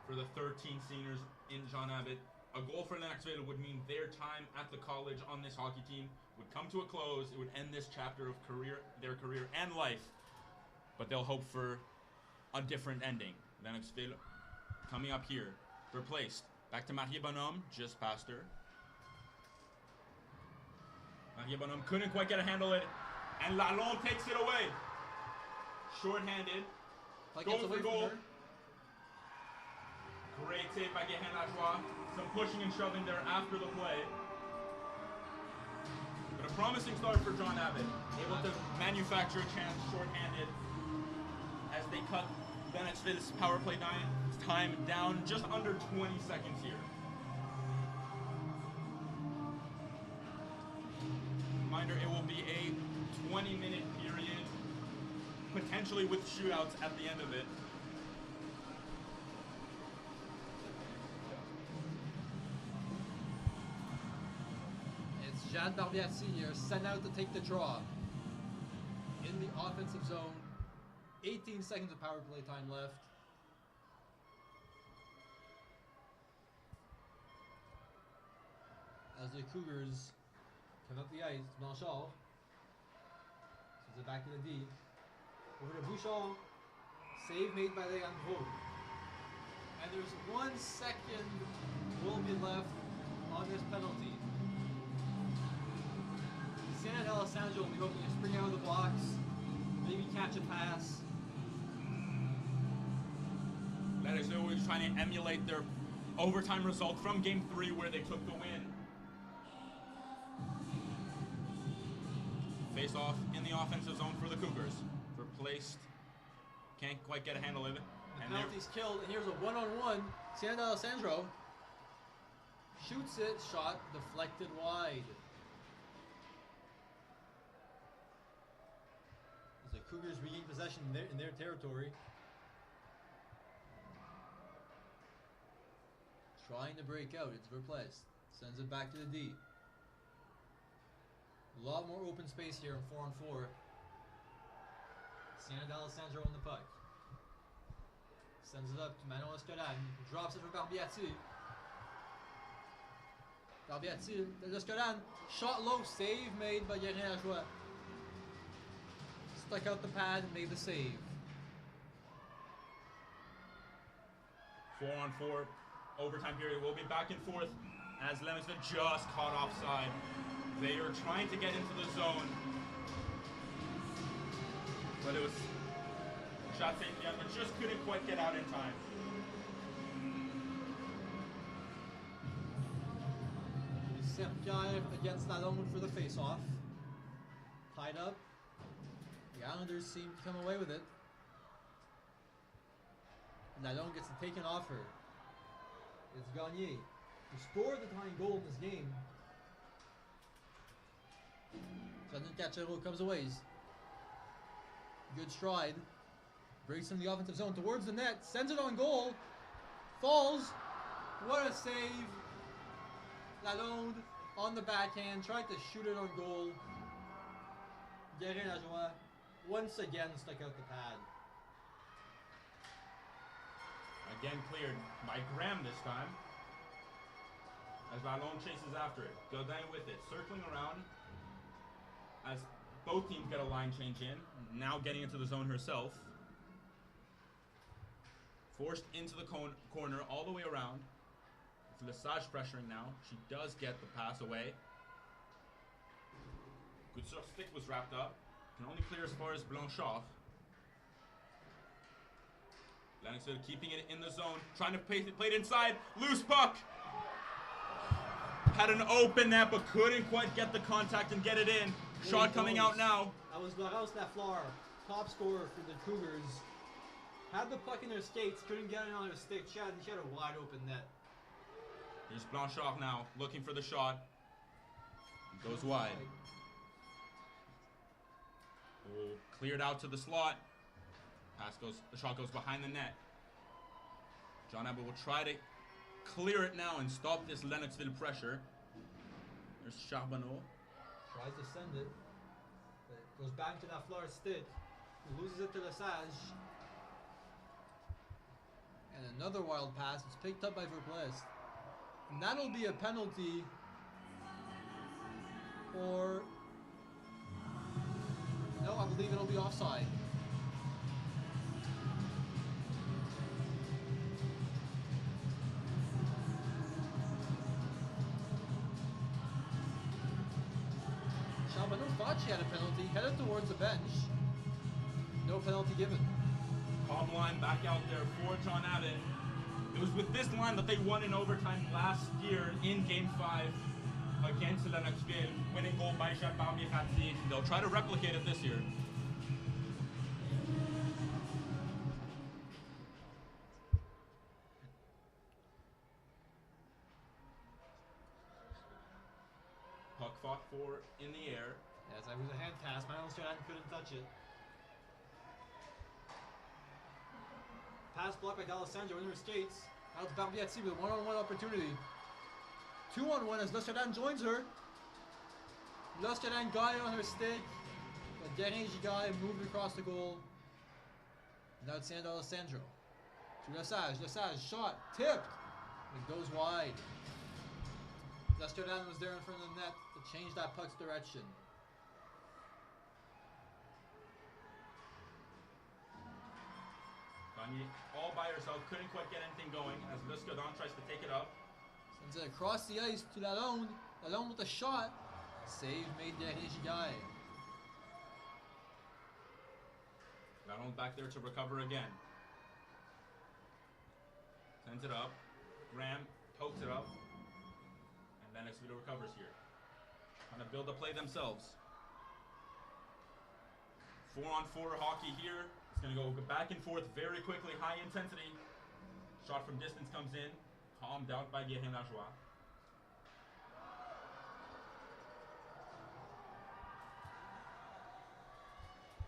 Speaker 1: For the 13 seniors in John Abbott, a goal for Lennoxville would mean their time at the college on this hockey team would come to a close. It would end this chapter of their career and life. But they'll hope for a different ending. Lennoxville coming up here, replaced. Back to Marie Bonhomme, just past her. Marie Bonhomme couldn't quite get a handle on it, and Lalonde takes it away. Short-handed, going for goal. Great save by Guérin Lajoie. Some pushing and shoving there after the play. But a promising start for John Abbott. Able to manufacture a chance short-handed as they cut Lennoxville's power play time down just under 20 seconds here. Reminder, it will be a 20-minute period, potentially with shootouts at the end of it.
Speaker 2: It's Jad Barbiazzi here, sent out to take the draw. In the offensive zone, 18 seconds of power play time left. As the Cougars come up the ice, Blanchard sends it back to the D. Over to Bouchard. Save made by Leandro. And there's 1 second will be left on this penalty. San Alessandro will be hoping to spring out of the box, maybe catch a pass.
Speaker 1: Lennoxville was trying to emulate their overtime result from Game 3 where they took the win. Face off in the offensive zone for the Cougars. Replaced. Can't quite get a handle of it.
Speaker 2: The penalty's killed, and here's a one-on-one. San Alessandro shoots it, shot deflected wide. As the Cougars regain possession in their territory. Trying to break out, it's replaced. Sends it back to the D. A lot more open space here in 4-on-4. San Alessandro on the puck. Sends it up to Manon Escodan. Drops it for Barbiazzi. Barbiazzi, Escodan. Shot low, save made by Guérin Lajoie. Stuck out the pad and made the save.
Speaker 1: 4-on-4 overtime period. We'll be back and forth as Lennoxville just caught offside. They are trying to get into the zone, but it was shot safely out, but just couldn't quite get out in time.
Speaker 2: Serpierre against Lalonde for the face-off. Tied up. The Islanders seem to come away with it. Lalonde gets it taken off her. It's Gagné, who scored the tying goal in this game. Suddenly Cachero comes away. Good stride. Breaks in the offensive zone towards the net. Sends it on goal. Falls. What a save. Lalonde on the backhand. Tried to shoot it on goal. Guérin Lajoie once again stuck out the pad.
Speaker 1: Again cleared by Graham this time. As Lalonde chases after it. Godin with it. Circling around. As both teams get a line change in. Now getting into the zone herself. Forced into the corner all the way around. Lesage pressuring now. She does get the pass away. Couture's stick was wrapped up. Can only clear as far as Blanchard. Lennoxville keeping it in the zone. Trying to play it inside. Loose puck. Had an open net, but couldn't quite get the contact and get it in. Shot coming out now.
Speaker 3: That was Laurence Lafleur, top scorer for the Cougars. Had the puck in her skates, couldn't get it on her stick. She had a wide open net.
Speaker 1: Here's Blanchard now, looking for the shot. Goes wide. Oh, cleared out to the slot. The shot goes behind the net. John Abbott will try to clear it now and stop this Lennoxville pressure. There's Charbonneau.
Speaker 3: Tries to send it. It goes back to Lafleur's stick. He loses it to Lesage. And another wild pass. It's picked up by Verblest. And that'll be a penalty for... No, I believe it'll be offside. Charbonneau thought she had a penalty, headed towards the bench. No penalty given.
Speaker 1: Calm line back out there for John Abbott. It was with this line that they won in overtime last year in Game 5 against Lennoxville, winning goal by Jacques Barbier-Ratti. They'll try to replicate it this year. Puck fought for in the air.
Speaker 3: Yes, that was a hand pass. Manon Stratton couldn't touch it. Pass blocked by D'Alessandro in her skates. Now it's Barbier-Ratti with a one-on-one opportunity. 2-on-1 as Lestradin joins her. Lestradin got it on her stick. But Guérin Gigaille moved across the goal. Now it's D'Alessandro. To Lesage. Lesage shot. Tipped. It goes wide. Lestradin was there in front of the net to change that puck's direction.
Speaker 1: All by herself, couldn't quite get anything going as Lestradin tries to take it up.
Speaker 3: Sends it across the ice to Lalonde. Lalonde with a shot. Save made Guérin Gigaille.
Speaker 1: Lalonde back there to recover again. Sends it up. Graham pokes it up. And Lennoxville recovers here. Trying to build a play themselves. 4-on-4 hockey here. It's going to go back and forth very quickly, high intensity. Shot from distance comes in, calmed out by Guérin Lajoie.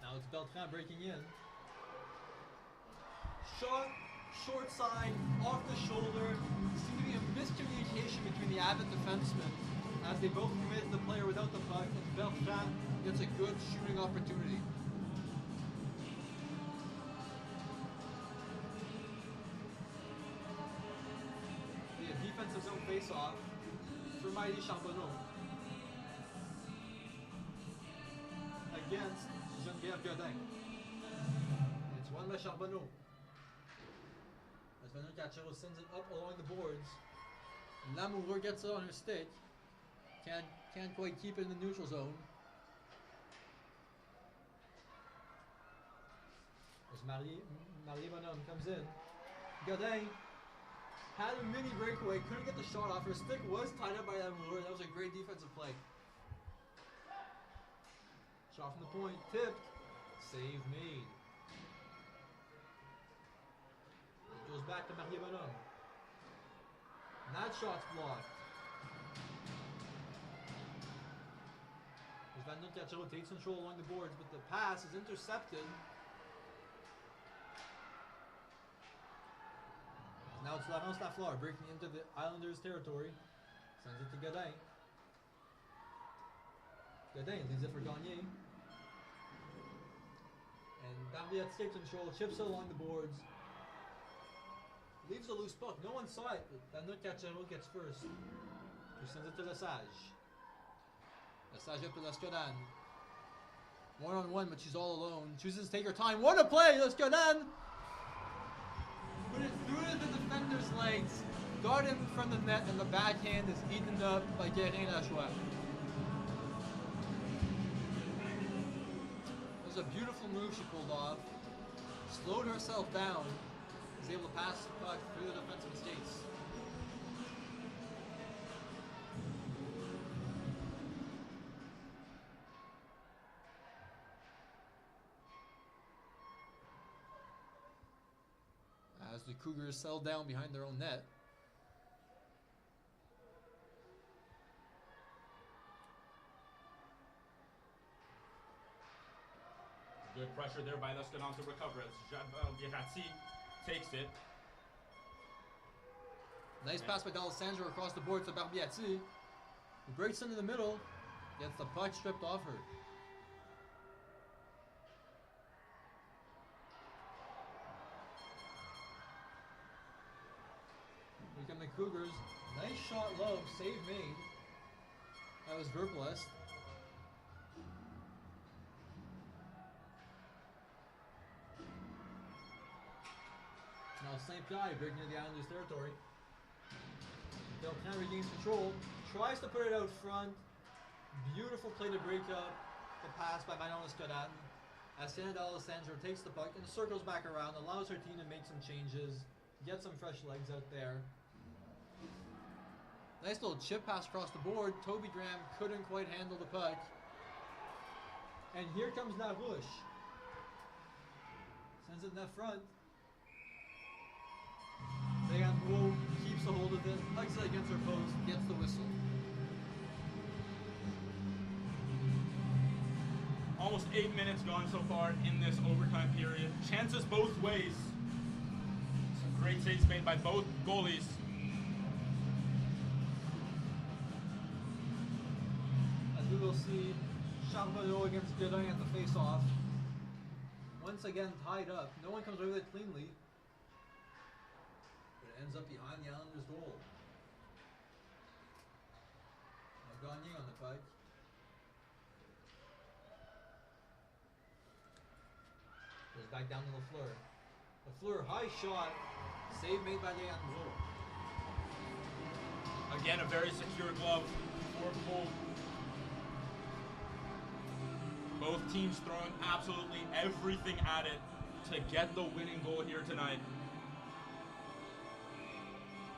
Speaker 3: Now it's Beltran breaking in. Shot, short side, off the shoulder. There seemed to be a miscommunication between the Abbott defensemen as they both committed the player without the puck, and Beltran gets a good shooting opportunity. Defensive zone face-off for Maëlys Charbonneau against Geneviève Godin. It's won by Charbonneau. As Manon Cachero sends it up along the boards. Lamoureux gets it on her stick. Can't quite keep it in the neutral zone. As Marie Bonhomme comes in. Godin had a mini breakaway, couldn't get the shot off. Her stick was tied up by Lamoureux. That was a great defensive play. Shot from the point, tipped, save made. It goes back to Marie Bonhomme. And that shot's blocked. As Manon Cachero takes control along the boards, but the pass is intercepted. Now it's Laurence Lafleur breaking into the Islanders' territory. Sends it to Godin. Godin leaves it for Gagné. And Barbier takes control, chips it along the boards. Leaves a loose puck. No one saw it, but Manon Cachero gets first. He sends it to Lesage. Lesage up to Lestradin. One-on-one, but she's all alone. Chooses to take her time. What a play! Lestradin! Put it through the defender's legs. Darted in front of the net, and the backhand is eaten up by Guérin Lajoie. It was a beautiful move she pulled off. Slowed herself down. Was able to pass the puck through the defensive skates. As the Cougars settle down behind their own net.
Speaker 1: Good pressure there by Lescanon to recover as Jabal takes it.
Speaker 2: Nice pass by D'Alessandro across the board to Barbiati. He breaks into the middle, gets the puck stripped off her. Here come the Cougars. Nice shot low, save made. That was Verpelest. Now St. Pierre breaking into the Islanders' territory.
Speaker 3: Delcan regains control, tries to put it out front. Beautiful play to break up the pass by Manon Lescanon. As Sienna D'Alessandro takes the puck and circles back around, allows her team to make some changes, get some fresh legs out there.
Speaker 2: Nice little chip pass across the board. Toby Graham couldn't quite handle the puck.
Speaker 3: And here comes Larouche. Sends it in that front. Leandro keeps a hold of it, hugs it against her post,
Speaker 2: Gets the whistle.
Speaker 1: Almost 8 minutes gone so far in this overtime period. Chances both ways. Some great saves made by both goalies.
Speaker 3: as we will see Charbonneau against Guérin at the face-off. Once again tied up. No one comes away with it cleanly. But it ends up behind the Islanders' goal. Now Gagné on the puck. Goes back down to Lafleur. Lafleur, high shot. Save made by Leandro.
Speaker 1: Again, a very secure glove for Cole. Both teams throwing absolutely everything at it to get the winning goal here tonight.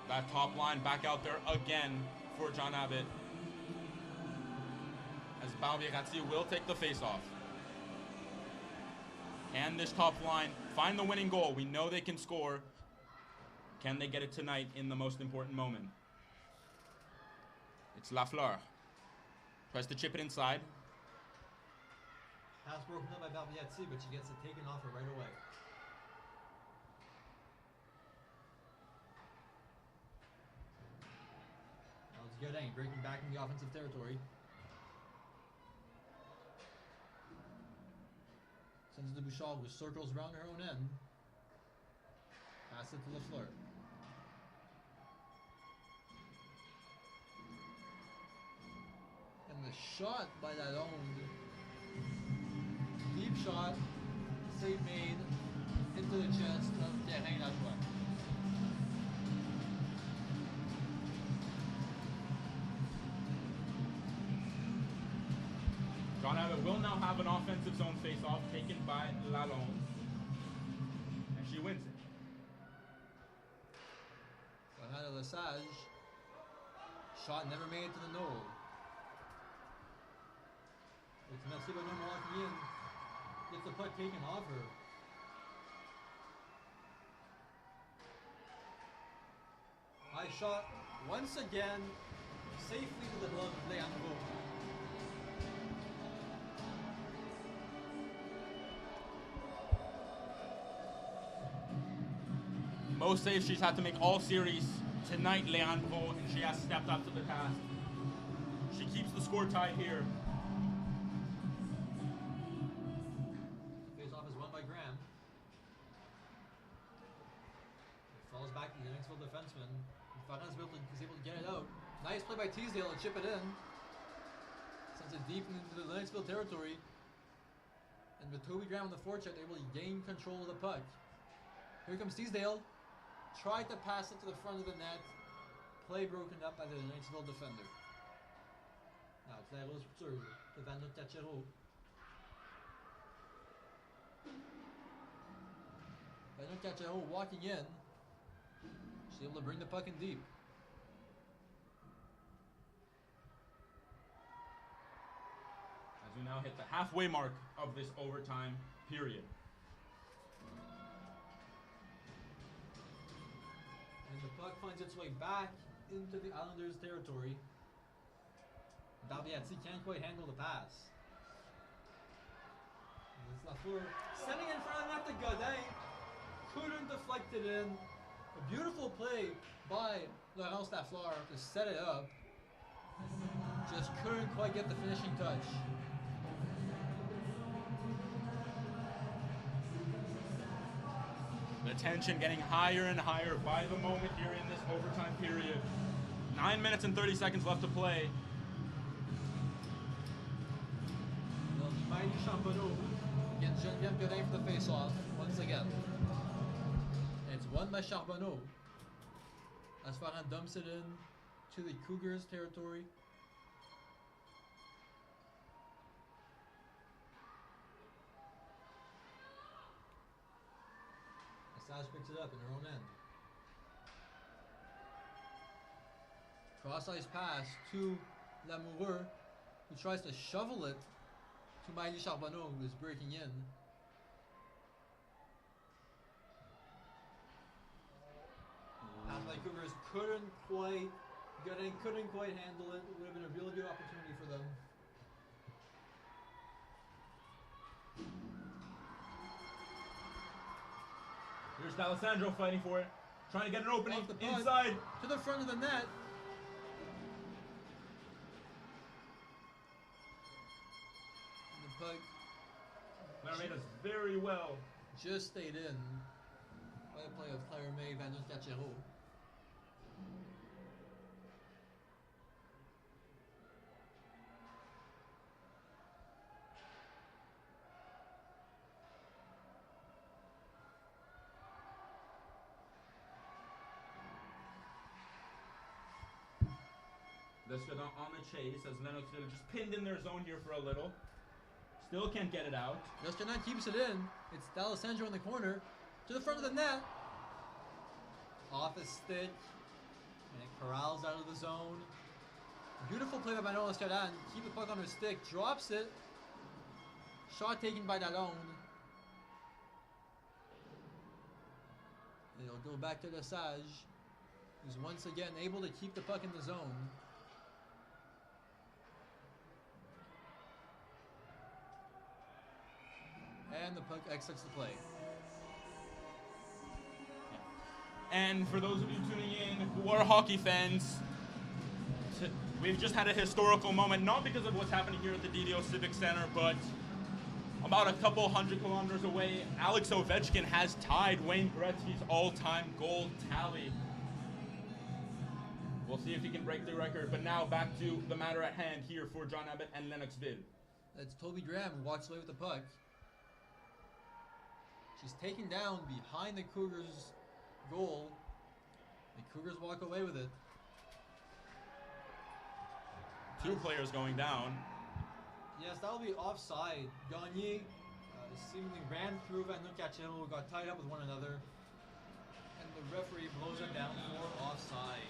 Speaker 1: That top line back out there again for John Abbott. As Barbiati will take the face-off. Can this top line find the winning goal? We know they can score. Can they get it tonight in the most important moment? It's Lafleur. Tries to chip it inside.
Speaker 3: Pass broken up by Barbiati, but she gets it taken off her right away. Now it's Guérin breaking back in the offensive territory. Sends it to Bouchard, who circles around her own end. Pass it to Lafleur. And the shot by Lalonde. Deep shot. Save made. Into the chest of Guérin Lajoie.
Speaker 1: John Abbott will now have an offensive zone face-off taken by Lalonde. And she wins it.
Speaker 2: Johanna Lesage. Shot never made it to the goal.
Speaker 3: It's Merci Benoit walking in. Gets the puck taken off her. High shot. Once again. Safely to the glove of Leandro.
Speaker 1: Most saves she's had to make all series. Tonight, Leandro, and she has stepped up to the task. She keeps the score tied here.
Speaker 3: Face off is won by Graham. It falls back to the Lennoxville defenseman. Farans is able to get it out. Nice play by Teasdale to chip it in. Sends it deep into the Lennoxville territory. And with Toby Graham on the forecheck, they're able to gain control of the puck. Here comes Teasdale. Tried to pass it to the front of the net. play broken up by the Lennoxville defender. Now it's la rupture devant notre Cachero. Notre Cachero walking in. She's able to bring the puck in deep.
Speaker 1: As we now hit the halfway mark of this overtime period.
Speaker 3: And the puck finds its way back into the Islanders' territory. Barbieri can't quite handle the pass. And it's Lafleur sending it in front of the net to Godin. Couldn't deflect it in. A beautiful play by Laurence Lafleur to set it up. Just couldn't quite get the finishing touch.
Speaker 1: The tension getting higher and higher by the moment here in this overtime period. 9 minutes and 30 seconds left to play.
Speaker 3: Mighty Chamboneau against Geneviève Godin for the face-off once again. And it's won by Charbonneau. As Ferrand dumps it in to the Cougars' territory. Sage picks it up in her own end. Cross-ice pass to Lamoureux, who tries to shovel it to Miley Charbonneau, who is breaking in. Pass by Cougars couldn't quite handle it. It would have been a really good opportunity for them.
Speaker 1: Here's D'Alessandro fighting for it. Trying to get an opening
Speaker 3: Off the puck,
Speaker 1: inside.
Speaker 3: to the front of the net. And the puck
Speaker 1: Claire does very well.
Speaker 3: just stayed in by the play of Claire May Van Cachero.
Speaker 1: Descadon on the chase as Lennoxville just pinned in their zone here for a little. Still can't get it out.
Speaker 3: Descadon keeps it in. It's D'Alessandro in the corner. To the front of the net. Off his stick. And it corrals out of the zone. Beautiful play by Manon Descadon. Keep the puck on her stick. Drops it. Shot taken by Lalonde. And it'll go back to Lesage, who's once again able to keep the puck in the zone. And the puck exits the play.
Speaker 1: And for those of you tuning in who are hockey fans, we've just had a historical moment, not because of what's happening here at the DDO Civic Center, but about a couple 100 kilometers away, Alex Ovechkin has tied Wayne Gretzky's all-time goal tally. We'll see if he can break the record, but now back to the matter at hand here for John Abbott and Lennoxville.
Speaker 3: That's Toby Graham who walks away with the puck. She's taken down behind the Cougars' goal. The Cougars walk away with it.
Speaker 1: Two players going down.
Speaker 3: Yes, that'll be offside. Gagné seemingly ran through Van Cachero, who got tied up with one another. And the referee blows it down for offside.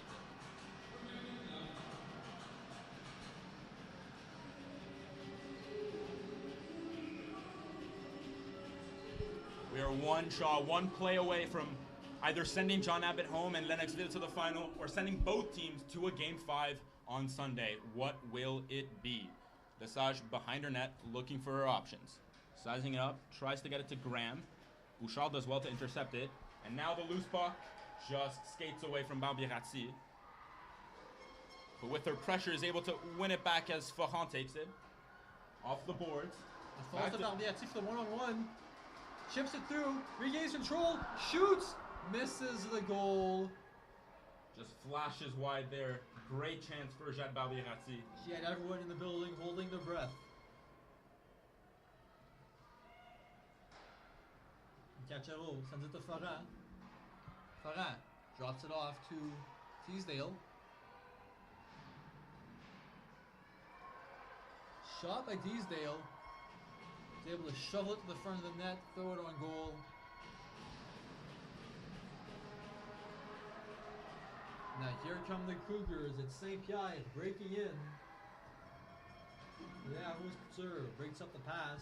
Speaker 1: We are one play away from either sending John Abbott home and Lennoxville to the final, or sending both teams to a Game 5 on Sunday. What will it be? Lesage behind her net, looking for her options. Sizing it up, tries to get it to Graham. Bouchard does well to intercept it. And now the loose puck just skates away from Barbieri. But with her pressure is able to win it back as Ferrand takes it. Off the boards.
Speaker 3: Falls to Barbieri for the one-on-one. Chips it through, regains control, shoots, misses the goal.
Speaker 1: Just flashes wide there. Great chance for Jade Barbieri.
Speaker 3: She had everyone in the building holding their breath. Cachero sends it to Ferrand. Ferrand drops it off to Teasdale.
Speaker 2: Shot by Deesdale. He's able to shovel it to the front of the net, throw it on goal. Now here come the Cougars. It's St. Pierre breaking in. Yeah, who's Couture breaks up the pass.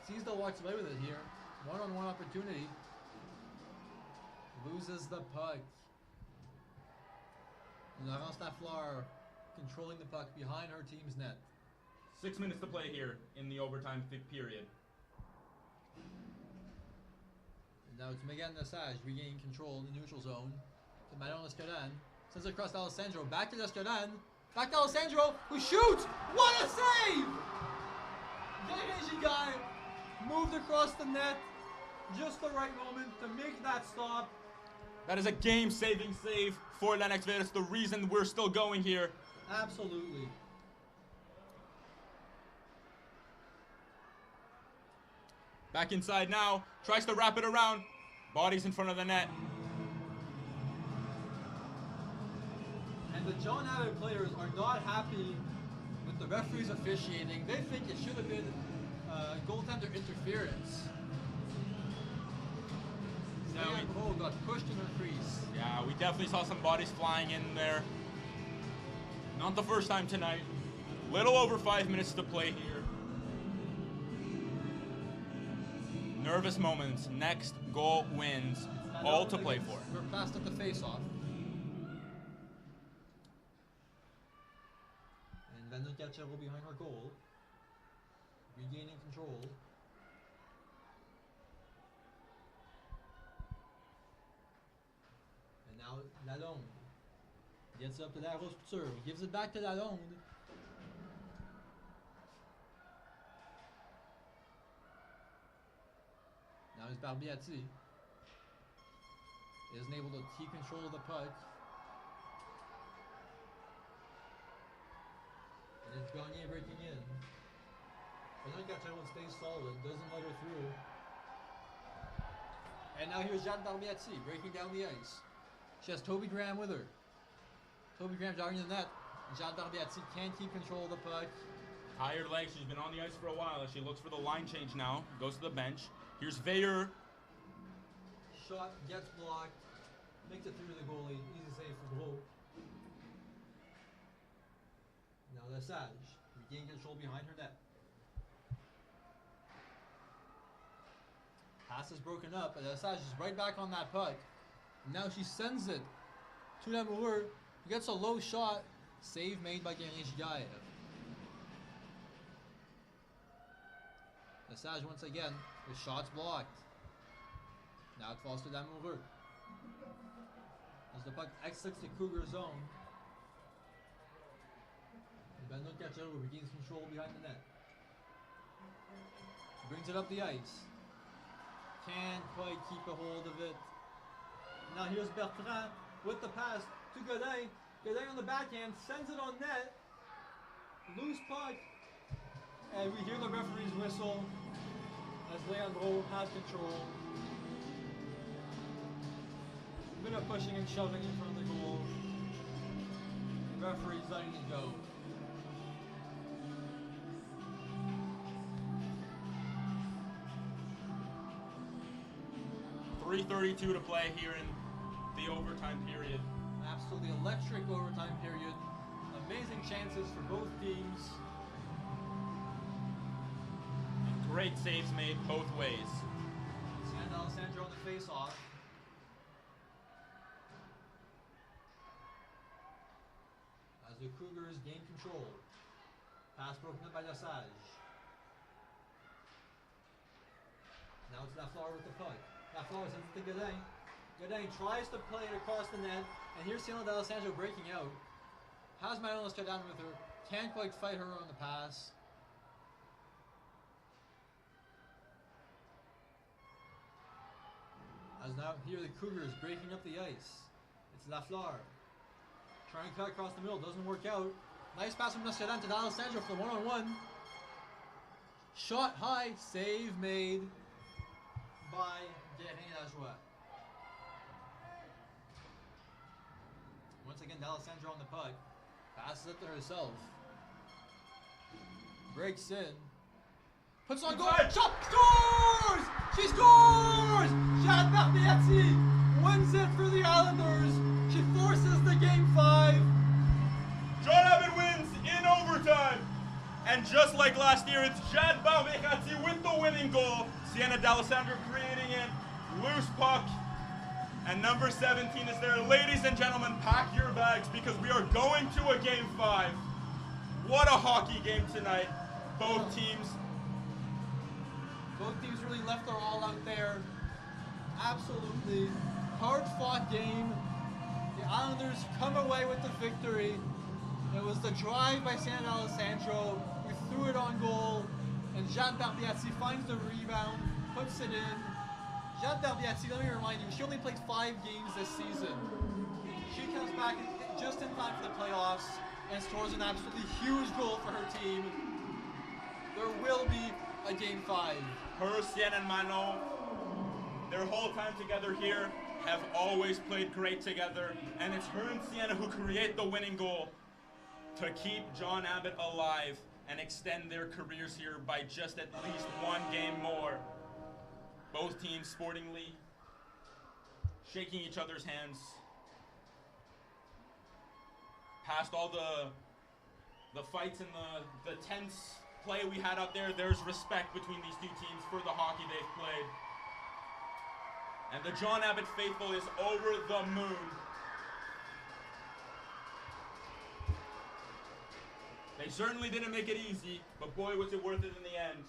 Speaker 2: Teasdale walks away with it here. One-on-one opportunity. Loses the puck. Laurence Lafleur controlling the puck behind her team's net.
Speaker 1: 6 minutes to play here in the overtime period.
Speaker 2: And now it's Megan Lesage regaining control in the neutral zone. To Manon Lescadan. Sends it across to Alessandro. Back to Lescadan. Back to Alessandro, who shoots! What a save! Guy moved across the net. Just the right moment to make that stop.
Speaker 1: That is a game-saving save for Lennoxville. It's the reason we're still going here.
Speaker 2: Absolutely.
Speaker 1: Back inside now. Tries to wrap it around. Bodies in front of the net.
Speaker 2: And the John Abbott players are not happy with the referees officiating. They think it should have been goaltender interference. Cole got pushed in her crease.
Speaker 1: Yeah, we definitely saw some bodies flying in there. Not the first time tonight. Little over 5 minutes to play here. Nervous moments. Next goal wins. All to play for.
Speaker 2: We're passed at the face-off. And Van Gatchero behind her goal. Regaining control. And now Lalonde gets up to La Couture. Gives it back to Lalonde. Now it's Barbiati. Isn't able to keep control of the puck. And it's Gagné breaking in. Van Gatchero stays solid, doesn't let her through. And now here's Jeanne Barbiati breaking down the ice. She has Toby Graham with her. Toby Graham jogging the net. Jeanne Barbiati can't keep control of the puck.
Speaker 1: Tired legs. She's been on the ice for a while. As she looks for the line change now. Goes to the bench. Here's Veyer.
Speaker 2: Shot gets blocked. Makes it through the goalie. Easy save for Gros. Now Lesage regain control behind her net. Pass is broken up, but Lesage is right back on that puck. Now she sends it to Lamoureux, who gets a low shot. Save made by Gagné Gigaev. Lesage once again with shots blocked. Now it falls to Lamoureux. As the puck exits the Cougar zone. Van Gatchero regains control behind the net. Brings it up the ice. Can't quite keep a hold of it. Now here's Bertrand with the pass to Godin. Godin on the backhand, sends it on net. Loose puck. And we hear the referee's whistle as Leandro has control. A bit of pushing and shoving in front of the goal. The referee's letting it go.
Speaker 1: .332 to play here in the overtime period.
Speaker 2: Absolutely electric overtime period. Amazing chances for both teams.
Speaker 1: And great saves made both ways.
Speaker 2: And Alessandro on the face-off. As the Cougars gain control. Pass broken up by Lesage. Now it's Lafleur with the puck. Lafleur sends it to Godin. Godin tries to play it across the net, and here's Cielo D'Alessandro breaking out. Has Manon Lescadan with her. Can't quite fight her on the pass. As now here the Cougars breaking up the ice. It's Lafleur. Trying to cut across the middle, doesn't work out. Nice pass from Lescadan to D'Alessandro for the one-on-one. Shot high, save made by Guérin Lajoie. Once again, D'Alessandro on the puck. Passes it to herself. Breaks in. Puts on goal.
Speaker 1: Inside.
Speaker 2: Shot. Scores! She scores! Jeanne Barbiati wins it for the Islanders. She forces the Game 5.
Speaker 1: John Abbott wins in overtime. And just like last year, it's Jeanne Barbiati with the winning goal. Sienna D'Alessandro creating it. Loose puck. And number 17 is there. Ladies and gentlemen, pack your bags because we are going to a Game 5. What a hockey game tonight. Both teams
Speaker 2: really left their all out there. Absolutely hard-fought game. The Islanders come away with the victory. It was the drive by Sienna D'Alessandro, who threw it on goal, and Jeanne Barbiati finds the rebound, puts it in. Jeanne Barbiati, let me remind you, she only played 5 games this season. She comes back just in time for the playoffs and scores an absolutely huge goal for her team. There will be a Game 5.
Speaker 1: Her, Sienna, and Manon, their whole time together here, have always played great together. And it's her and Sienna who create the winning goal to keep John Abbott alive and extend their careers here by just at least 1 game more. Both teams sportingly shaking each other's hands. Past all the fights and the tense play we had out there, there's respect between these two teams for the hockey they've played. And the John Abbott faithful is over the moon. They certainly didn't make it easy, but boy was it worth it in the end.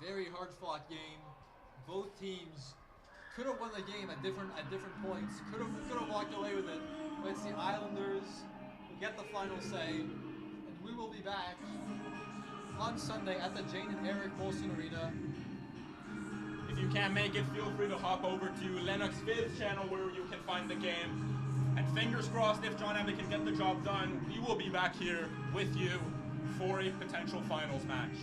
Speaker 2: Very hard-fought game. Both teams could have won the game at different points. Could have walked away with it. But it's the Islanders who get the final say, and we will be back on Sunday at the Jane and Eric Molson Arena.
Speaker 1: If you can't make it, feel free to hop over to Lennoxville's channel where you can find the game. And fingers crossed, if John Abbott can get the job done, we will be back here with you for a potential finals match.